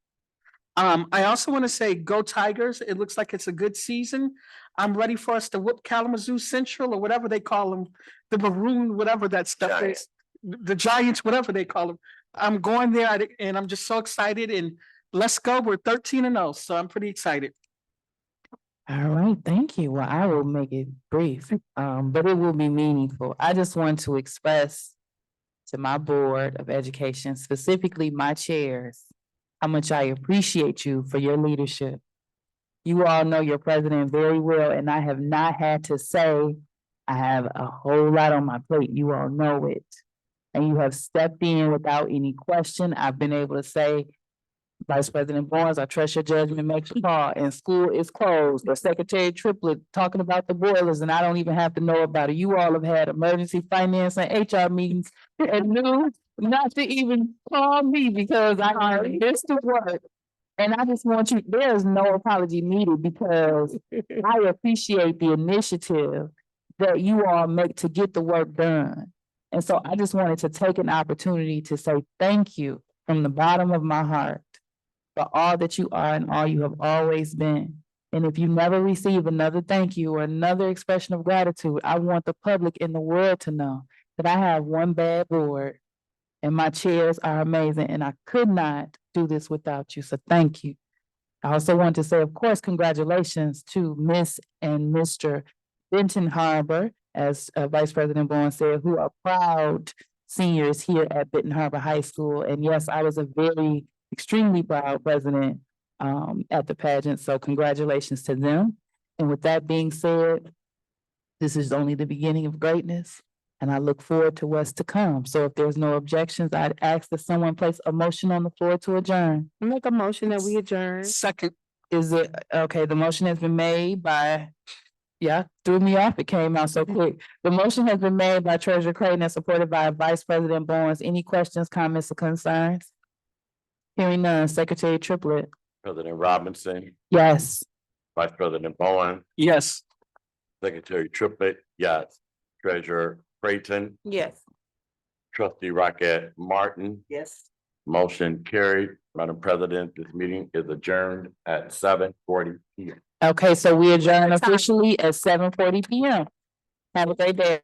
I also want to say, go Tigers. It looks like it's a good season. I'm ready for us to whoop Kalamazoo Central or whatever they call them, the Maroon, whatever that stuff is, the Giants, whatever they call them. I'm going there and I'm just so excited and let's go. We're 13-0, so I'm pretty excited. All right, thank you. Well, I will make it brief, but it will be meaningful. I just want to express to my Board of Education, specifically my chairs, how much I appreciate you for your leadership. You all know your president very well, and I have not had to say I have a whole lot on my plate. You all know it. And you have stepped in without any question. I've been able to say, Vice President Barnes, I trust your judgment, make the call, and school is closed, or Secretary Triplett talking about the boilers, and I don't even have to know about it. You all have had emergency finance and HR meetings and knew not to even call me because I missed the work. And I just want you, there's no apology needed because I appreciate the initiative that you all make to get the work done. And so I just wanted to take an opportunity to say thank you from the bottom of my heart for all that you are and all you have always been. And if you never receive another thank you or another expression of gratitude, I want the public in the world to know that I have one bad board and my chairs are amazing and I could not do this without you. So thank you. I also want to say, of course, congratulations to Miss and Mr. Benton Harbor, as Vice President Bowen said, who are proud seniors here at Benton Harbor High School. And yes, I was a very extremely proud president at the pageant. So congratulations to them. And with that being said, this is only the beginning of greatness. And I look forward to what's to come. So if there's no objections, I'd ask that someone place a motion on the floor to adjourn. Make a motion that we adjourn. Second, Is it, okay, the motion has been made by, threw me off, it came out so quick. The motion has been made by Treasurer Creighton and supported by Vice President Barnes. Any questions, comments, or concerns? Hearing none, Secretary Triplett. President Robinson, Yes. Vice President Bowen, yes. Secretary Triplett, yes. Treasurer Creighton, Yes. Trustee Rocket Martin, Yes. motion carried. Madam President, this meeting is adjourned at 7:40 p.m. Okay, so we adjourn What time? officially at 7:40 PM. Have a great day.